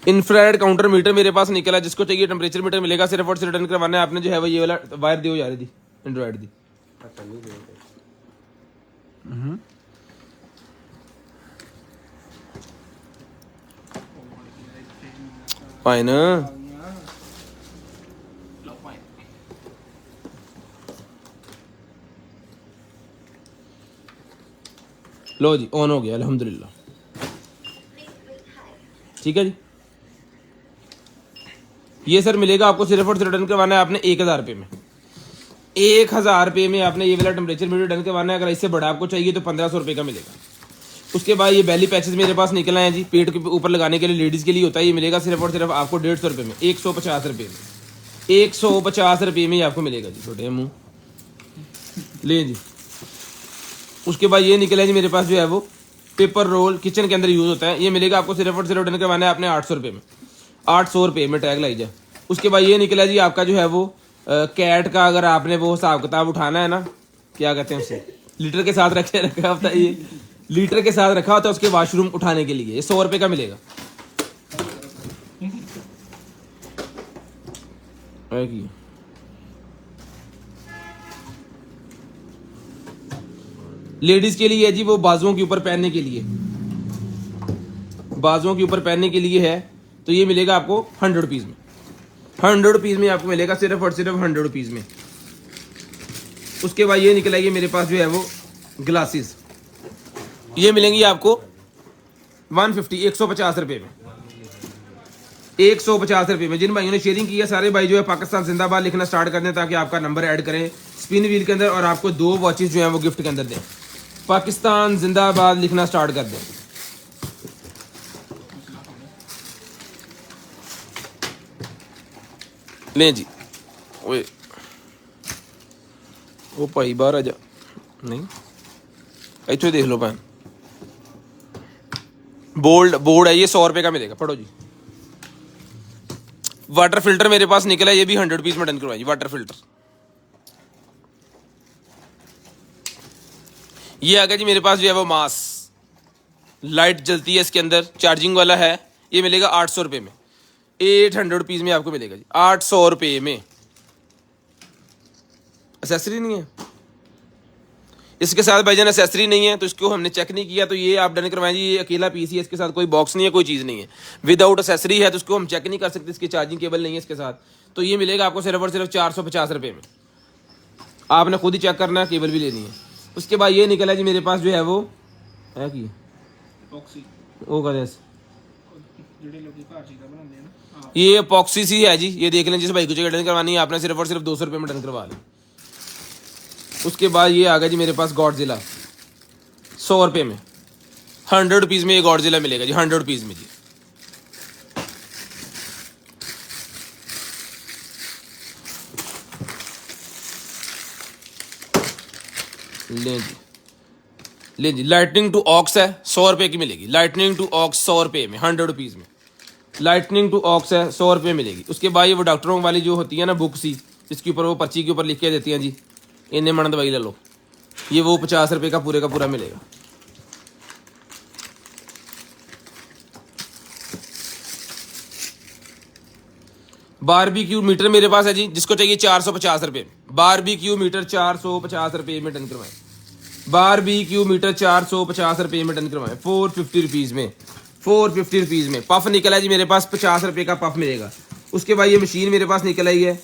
इंफ्रारेड काउंटर मीटर मेरे पास निकला, जिसको चाहिए टेम्परेचर मीटर मिलेगा सिर्फ और सिर्फ डन करवाना है आपने। जो है वो ये वाला वायर दियो यार दी एंड्रॉइड दी पाए ना। लो जी ऑन हो गया अल्हम्दुलिल्लाह। ठीक है जी, ये सर मिलेगा आपको सिर्फ और सिर्फ डन करवाना है आपने 1000 रुपये में। 1000 रुपये में आपने ये वाला टेम्परेचर मीटर डन करवाना है। अगर इससे बड़ा आपको चाहिए तो 1500 रुपये का मिलेगा। उसके बाद ये बेली पैचेस मेरे पास निकल आए हैं जी, पेट के ऊपर लगाने के लिए लेडीज़ के लिए होता है। ये मिलेगा सिर्फ और सिर्फ आपको 150 रुपये में, 150 रुपये में। 150 रुपये में आपको मिलेगा जी। छोटे मुँह ले जी। उसके बाद ये निकला है जी मेरे पास जो है वो पेपर रोल, किचन के अंदर यूज़ होता है। ये मिलेगा आपको सिर्फ और सिर्फ डन करवाना है आपने 800 रुपये में। 800 रुपये में टैग लाई जाए। उसके बाद ये निकला जी आपका जो है वो कैट का, अगर आपने वो हिसाब किताब उठाना है ना, क्या कहते हैं उसे, लीटर के साथ रखा होता है। ये लीटर के साथ रखा होता है उसके वाशरूम उठाने के लिए। ये 100 रुपये का मिलेगा। लेडीज के लिए है जी वो बाजुओं के ऊपर पहनने के लिए, बाजुओं के ऊपर पहनने के लिए है। तो ये मिलेगा आपको 100 रुपीज़ में। 100 रुपीज़ में आपको मिलेगा सिर्फ और सिर्फ 100 रुपीज़ में। उसके बाद ये निकल आएगी मेरे पास जो है वो ग्लासेस। ये मिलेंगी आपको 150 रुपये में। 150 रुपये में। जिन भाइयों ने शेयरिंग की है सारे भाई जो है पाकिस्तान जिंदाबाद लिखना स्टार्ट कर दें ताकि आपका नंबर ऐड करें स्पिन व्हील के अंदर और आपको 2 वॉचेस जो है वो गिफ्ट के अंदर दें। पाकिस्तान जिंदाबाद लिखना स्टार्ट कर दें। लें जी, ओए वो भाई बाहर आ जा, नहीं इतने देख लो भैन, बोर्ड है ये, 100 रुपये का मिलेगा, पढ़ो जी। वाटर फिल्टर मेरे पास निकला है, ये भी 100 पीस में डन करवाइए। वाटर फिल्टर ये आ गया जी मेरे पास जो है वो मास, लाइट जलती है इसके अंदर, चार्जिंग वाला है। ये मिलेगा 800 रुपये में, 800 रुपीज़ में आपको मिलेगा जी, 800 रुपये में। एसेसरी नहीं है इसके साथ भाईजान, एसेसरी नहीं है तो इसको हमने चेक नहीं किया, तो ये आप डन करवाएं जी। ये अकेला पीस है, इसके साथ कोई बॉक्स नहीं है, कोई चीज़ नहीं है, विदाउट एसेसरी है, तो उसको हम चेक नहीं कर सकते। इसकी चार्जिंग केबल नहीं है इसके साथ, तो ये मिलेगा आपको सिर्फ और सिर्फ 450 रुपये में। आपने खुद ही चेक करना है, केबल भी लेनी है। उसके बाद ये निकला जी मेरे पास जो है वो है कि वो कर ये एपॉक्सी सी है जी, ये देख लें जिस भाई को जगह डन करवानी है आपने, सिर्फ और सिर्फ 200 रुपये में डन करवा लें। उसके बाद ये आ गया जी मेरे पास गॉडजिला, 100 रुपये में, 100 रुपीज़ में ये गॉडजिला मिलेगा जी, 100 रुपीज़ में जी। लें जी लाइटनिंग टू ऑक्स है, 100 रुपये की मिलेगी। लाइटनिंग टू ऑक्स 100 रुपये में, 100 रुपीज़ में लाइटनिंग टू ऑक्स है, 100 रुपये मिलेगी। उसके बाद ये वो डॉक्टरों वाली जो होती है ना बुक सी, जिसके ऊपर वो पर्ची के ऊपर लिख के देती हैं जी, इन्हें मन दवाई ले लो, ये वो 50 रुपये का पूरा मिलेगा। बारबेक्यू मीटर मेरे पास है जी, जिसको चाहिए 450 रुपये में। बारबेक्यू मीटर 450 रुपये में डन करवाएं। बारबेक्यू मीटर 450 रुपये में डन करवाएं, 450 रुपीज़ में, 450 रुपीज़ में। पफ निकला है जी मेरे पास, 50 रुपये का पफ मिलेगा। उसके बाद ये मशीन मेरे पास निकल आई है,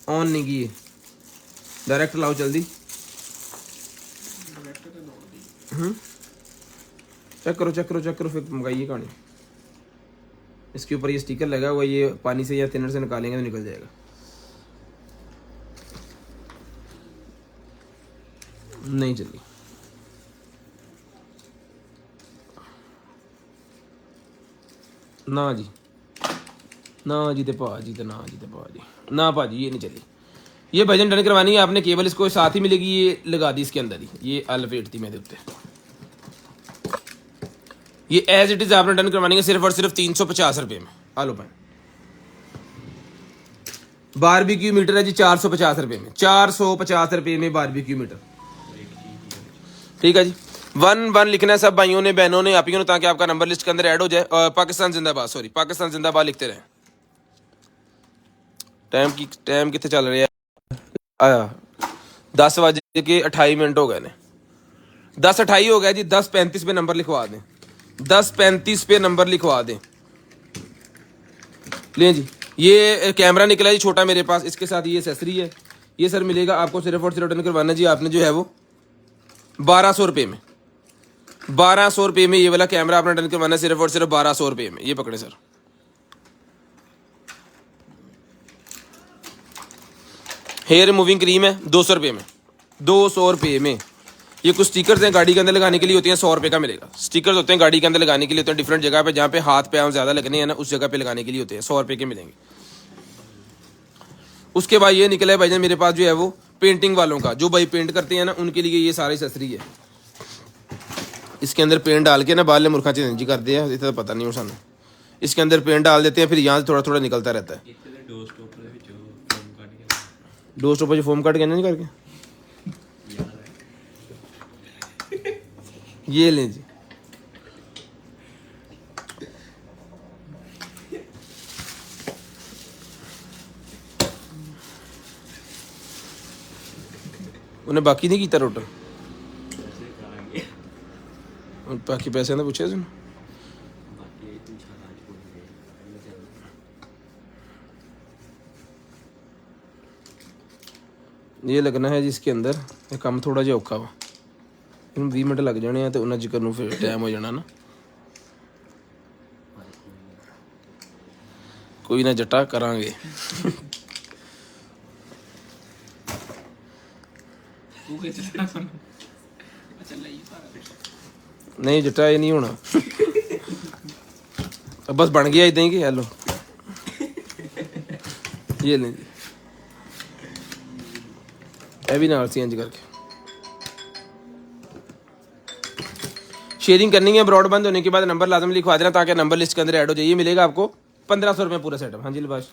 ऑन नहीं की है, डायरेक्ट लाओ जल्दी, चेक करो फिर मंगाइए कहानी। इसके ऊपर ये स्टिकर लगा हुआ, ये पानी से या थिनर से निकालेंगे तो निकल जाएगा। नहीं चली ना जी, ना जी ते भाजी, ना भाजी ये नहीं चली। ये भजन डन करवानी है आपने, केबल इसको साथ ही मिलेगी, ये लगा दी इसके अंदर ही, ये अलवेट थी मेरे उत्ते, ये एज इट इज आपने डन करवानी है सिर्फ और सिर्फ 350 रुपये में। आलो भाई बारबेक्यू मीटर है जी 450 रुपये में, 450 रुपये में बारबेक्यू मीटर। ठीक है जी, 1 लिखना है सब भाइयों ने, बहनों ने, आपियों ने, ताकि आपका नंबर लिस्ट के अंदर ऐड हो जाए। और पाकिस्तान जिंदाबाद, सॉरी पाकिस्तान जिंदाबाद लिखते रहें। टाइम कितने चल रहे हैं? आया 10 बजे के 28 मिनट हो गए ने, 10:28 हो गया जी। 10:35 पे नंबर लिखवा दें, 10:35 पे नंबर लिखवा दें। लें जी, ये कैमरा निकला जी छोटा मेरे पास, इसके साथ ये एसेसरी है। ये सर मिलेगा आपको सिर्फ और सिर्फ डन करवाना जी आपने जो है वो 1200 रुपये में, 1200 रुपये में ये वाला कैमरा आपने डन करवाना सिर्फ और सिर्फ 1200 रुपये में। ये पकड़े सर, हेयर रिमूविंग क्रीम है 200 रुपये में, 200 रुपये में। ये कुछ स्टिकर्स हैं गाड़ी के अंदर लगाने के लिए होती हैं, 100 रुपये का मिलेगा। स्टिकर्स होते हैं गाड़ी के अंदर लगाने के लिए, होते हैं डिफरेंट जगह पे, जहाँ पे हाथ पे ज़्यादा लगने हैं ना, उस जगह पे लगाने के लिए होते हैं, 100 रुपये के मिलेंगे। उसके बाद ये निकला है भाईजान मेरे पास जो है वो पेंटिंग वालों का, जो भाई पेंट करते हैं ना, उनके लिए ये सारी एक्सेसरी है। इसके अंदर पेंट डाल के ना बाल मुर्खा चेंज कर दिया, इतना तो पता नहीं हो सानू। इसके अंदर पेंट डाल देते हैं, फिर यहाँ से थोड़ा थोड़ा निकलता रहता है। डो स्टॉपर जो फोम कट के नहीं करके ये लें जी। उन्हें बाकी नहीं किया टोटल, बाकी पैसे ना पूछे सुन। ये लगना है जिसके अंदर, ये काम थोड़ा जिहा औखा वा, इन 20 मिनट लग जाने हैं तो उन्हें जिक्र फिर टाइम हो जाना ना। कोई ना जट्टा करांगे। नहीं जट्टा ये नहीं होना अब बस बन गया इतना ही कि हेलो ये नहीं ये भी नाल चेंज करके शेयरिंग करनी है। ब्रॉड बंद होने के बाद नंबर लाजम लिखवा देना ताकि नंबर लिस्ट के अंदर ऐड हो जाए। ये मिलेगा आपको 1500 रुपये पूरा सेटअप। हाँ जी लिबास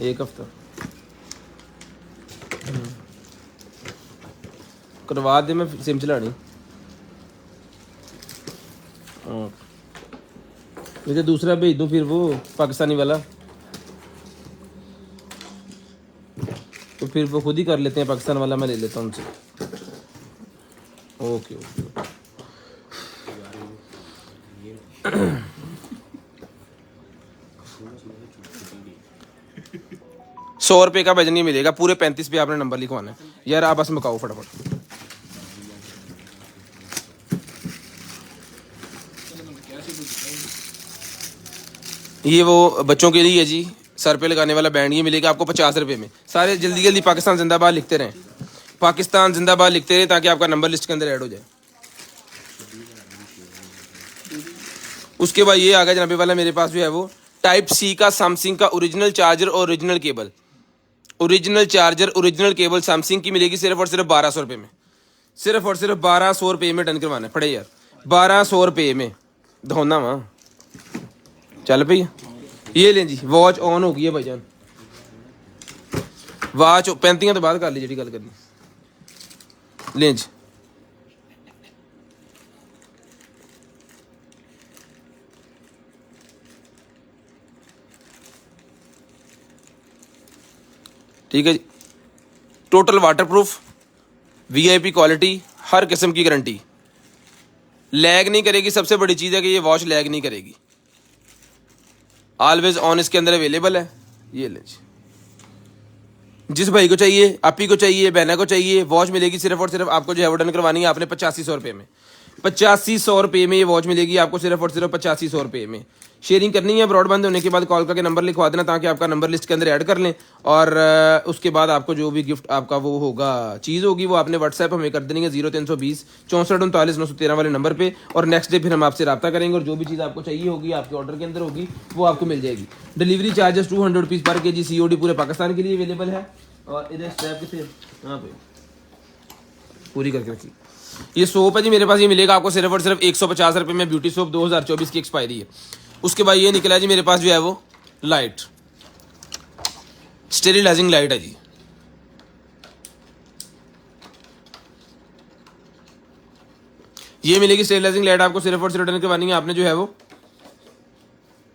एक हफ्ता करवा दे मैं सिम चलानी मुझे दूसरा भेज दूँ फिर वो पाकिस्तानी वाला तो फिर वो खुद ही कर लेते हैं। पाकिस्तान वाला मैं ले लेता हूँ उनसे। ओके ओके 100 रुपये का वजन नहीं मिलेगा। पूरे 35 पे आपने नंबर लिखवाना है। यार आप बस मुकाओ फटाफट। ये वो बच्चों के लिए है जी सर पे लगाने वाला बैंड। ये मिलेगा आपको 50 रुपये में। सारे जल्दी जल्दी पाकिस्तान जिंदाबाद लिखते रहें। पाकिस्तान जिंदाबाद लिखते रहें ताकि आपका नंबर लिस्ट के अंदर ऐड हो जाए। उसके बाद ये आ गया जनाबे वाला मेरे पास जो है वो टाइप सी का सैमसंग का ओरिजिनल चार्जर और original cable. Original charger original cable Samsung की मिलेगी सिर्फ और सिर्फ 1200 रुपये में। सिर्फ और सिर्फ 1200 रुपये में डन करवाना है। पड़े यार 1200 रुपये में धोना वहाँ चल भैया। ये लें जी वॉच ऑन हो गई है भाईजान। वॉच 35 तो बाद कर ली जी गल करनी। लें जी ठीक है जी। टोटल वाटरप्रूफ वीआईपी क्वालिटी हर किस्म की गारंटी। लैग नहीं करेगी। सबसे बड़ी चीज़ है कि ये वॉच लैग नहीं करेगी। ऑलवेज ऑन इसके अंदर अवेलेबल है। ये ले जी जिस भाई को चाहिए आपी को चाहिए बहना को चाहिए वॉच मिलेगी सिर्फ और सिर्फ आपको जो है वो डन करवानी है आपने 8500 रुपये में। 8500 रुपये में ये वॉच मिलेगी आपको सिर्फ और सिर्फ 8500 रुपये में। शेयरिंग करनी है। ब्रॉडबैंड होने के बाद कॉल करके नंबर लिखवा देना ताकि आपका नंबर लिस्ट के अंदर ऐड कर लें और उसके बाद आपको जो भी गिफ्ट आपका वो होगा चीज़ होगी वो आपने व्हाट्सएप हमें कर देनी है 0320 64 39 913 वाले नंबर पे। और नेक्स्ट डे फिर हम आपसे रब्ता करेंगे और जो भी चीज़ आपको चाहिए होगी आपके ऑर्डर के अंदर होगी वो आपको मिल जाएगी। डिलीवरी चार्जेस 200 रुपीज़ पर kg COD पूरे पाकिस्तान के लिए अवेलेबल है। और इधर स्ट्रैप किसे यहाँ पे पूरी करके रखी। ये सोप है जी मेरे पास। ये मिलेगा आपको सिर्फ और सिर्फ 150 रुपये में। ब्यूटी सोप 2024 की एक्सपायरी है। उसके बाद ये निकला है जी मेरे पास जो है वो लाइट स्टेरिलाइजिंग लाइट है जी। ये मिलेगी स्टेरिलाइजिंग लाइट आपको सिर्फ और सिर्फ रिटर्न करवानी है आपने जो है वो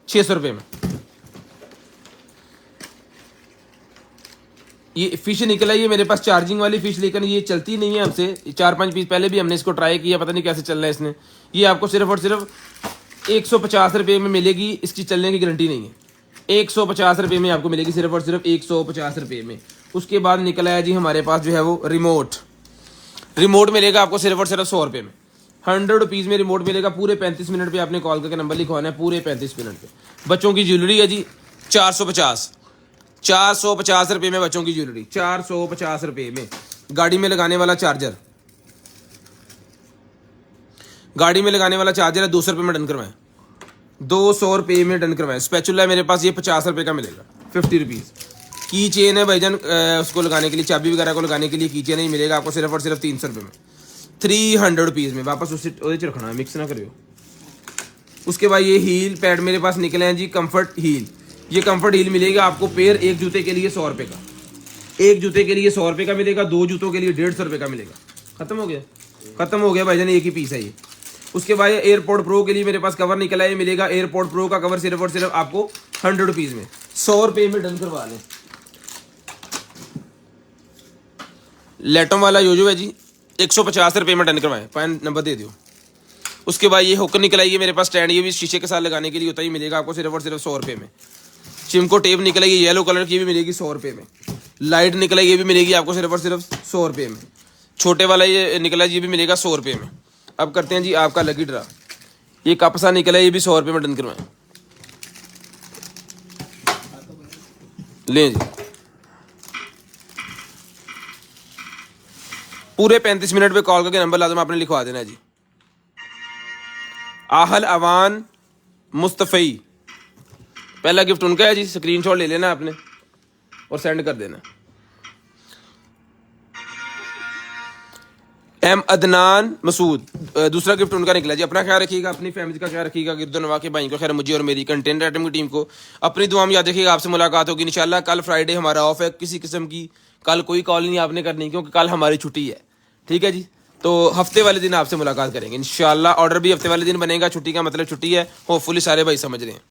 600 रुपये में। ये फिश निकला है ये मेरे पास चार्जिंग वाली फिश लेकिन ये चलती नहीं है हमसे। 4-5 पीस पहले भी हमने इसको ट्राई किया पता नहीं कैसे चल रहा है इसने। ये आपको सिर्फ और सिर्फ 150 रुपये में मिलेगी। इसकी चलने की गारंटी नहीं है। 150 रुपये में आपको मिलेगी सिर्फ और सिर्फ 150 रुपये में। उसके बाद निकला है जी हमारे पास जो है वो रिमोट मिलेगा आपको सिर्फ और सिर्फ 100 रुपये में। 100 रुपीज़ में रिमोट मिलेगा। पूरे 35 मिनट पे आपने कॉल करके नंबर लिखवाना है। पूरे 35 मिनट पे। बच्चों की ज्वेलरी है जी 450 रुपये में। बच्चों की ज्वेलरी 450 रुपये में। गाड़ी में लगाने वाला चार्जर है 200 रुपये में डन करवाएं। 200 रुपये में डन करवाएं। स्पैचुला है मेरे पास ये 50 रुपये का मिलेगा 50 रुपीज़। की चेन है भाईजान उसको लगाने के लिए चाबी वगैरह को लगाने के लिए की चेन नहीं मिलेगा आपको सिर्फ और सिर्फ 300 रुपये में। 300 रुपीज़ में वापस उससे रखना है मिक्स ना करियो। उसके बाद ये हील पैड मेरे पास निकले हैं जी कंफर्ट हील। ये कंफर्ट हील मिलेगा आपको पेयर एक जूते के लिए 100 रुपये का। एक जूते के लिए 100 रुपये का मिलेगा। 2 जूतों के लिए 150 रुपये का मिलेगा। खत्म हो गया भाईजान एक ही पीस है ये। उसके बाद एयरपोर्ट प्रो के लिए मेरे पास कवर निकला है। ये मिलेगा एयरपोर्ट प्रो का कवर सिर्फ और सिर्फ आपको 100 रुपीज़ में। 100 रुपये में डन करवा लें। लेटोम वाला योजो है जी 150 रुपये में डन करवाएं। पैन नंबर दे दो। उसके बाद ये हुक निकला है ये मेरे पास स्टैंड। ये भी शीशे के साथ लगाने के लिए होता है। मिलेगा आपको सिर्फ और सिर्फ 100 रुपये में। चिमको टेप निकला है ये येलो कलर की भी मिलेगी 100 रुपये में। लाइट निकला ये भी मिलेगी आपको सिर्फ और सिर्फ 100 रुपये में। छोटे वाला ये निकला ये भी मिलेगा 100 रुपये में। अब करते हैं जी आपका लकी ड्रा। ये कप सा निकला है ये भी 100 रुपये में डन करवाएं। लें जी पूरे 35 मिनट पे कॉल करके नंबर लाजम आपने लिखवा देना है जी। आहल अवान मुस्तफ़ी, पहला गिफ्ट उनका है जी, स्क्रीनशॉट ले लेना आपने और सेंड कर देना। एम अदनान मसूद, दूसरा गिफ्ट उनका निकला जी। अपना ख्याल रखिएगा, अपनी फैमिली का ख्याल रखिएगा, गिरदोनवा के भाई को, खैर मुझे और मेरी कंटेंट आइटम की टीम को अपनी दुआ में याद रखिएगा। आपसे मुलाकात होगी इंशाल्लाह। कल फ्राइडे हमारा ऑफ है, किसी किस्म की कल कोई कॉल नहीं आपने करनी, क्योंकि कल हमारी छुट्टी है, ठीक है जी। तो हफ्ते वाले दिन आपसे मुलाकात करेंगे इंशाल्लाह। ऑर्डर भी हफ्ते वाले दिन बनेगा, छुट्टी का मतलब छुट्टी है, होपफुली सारे भाई समझ रहे हैं।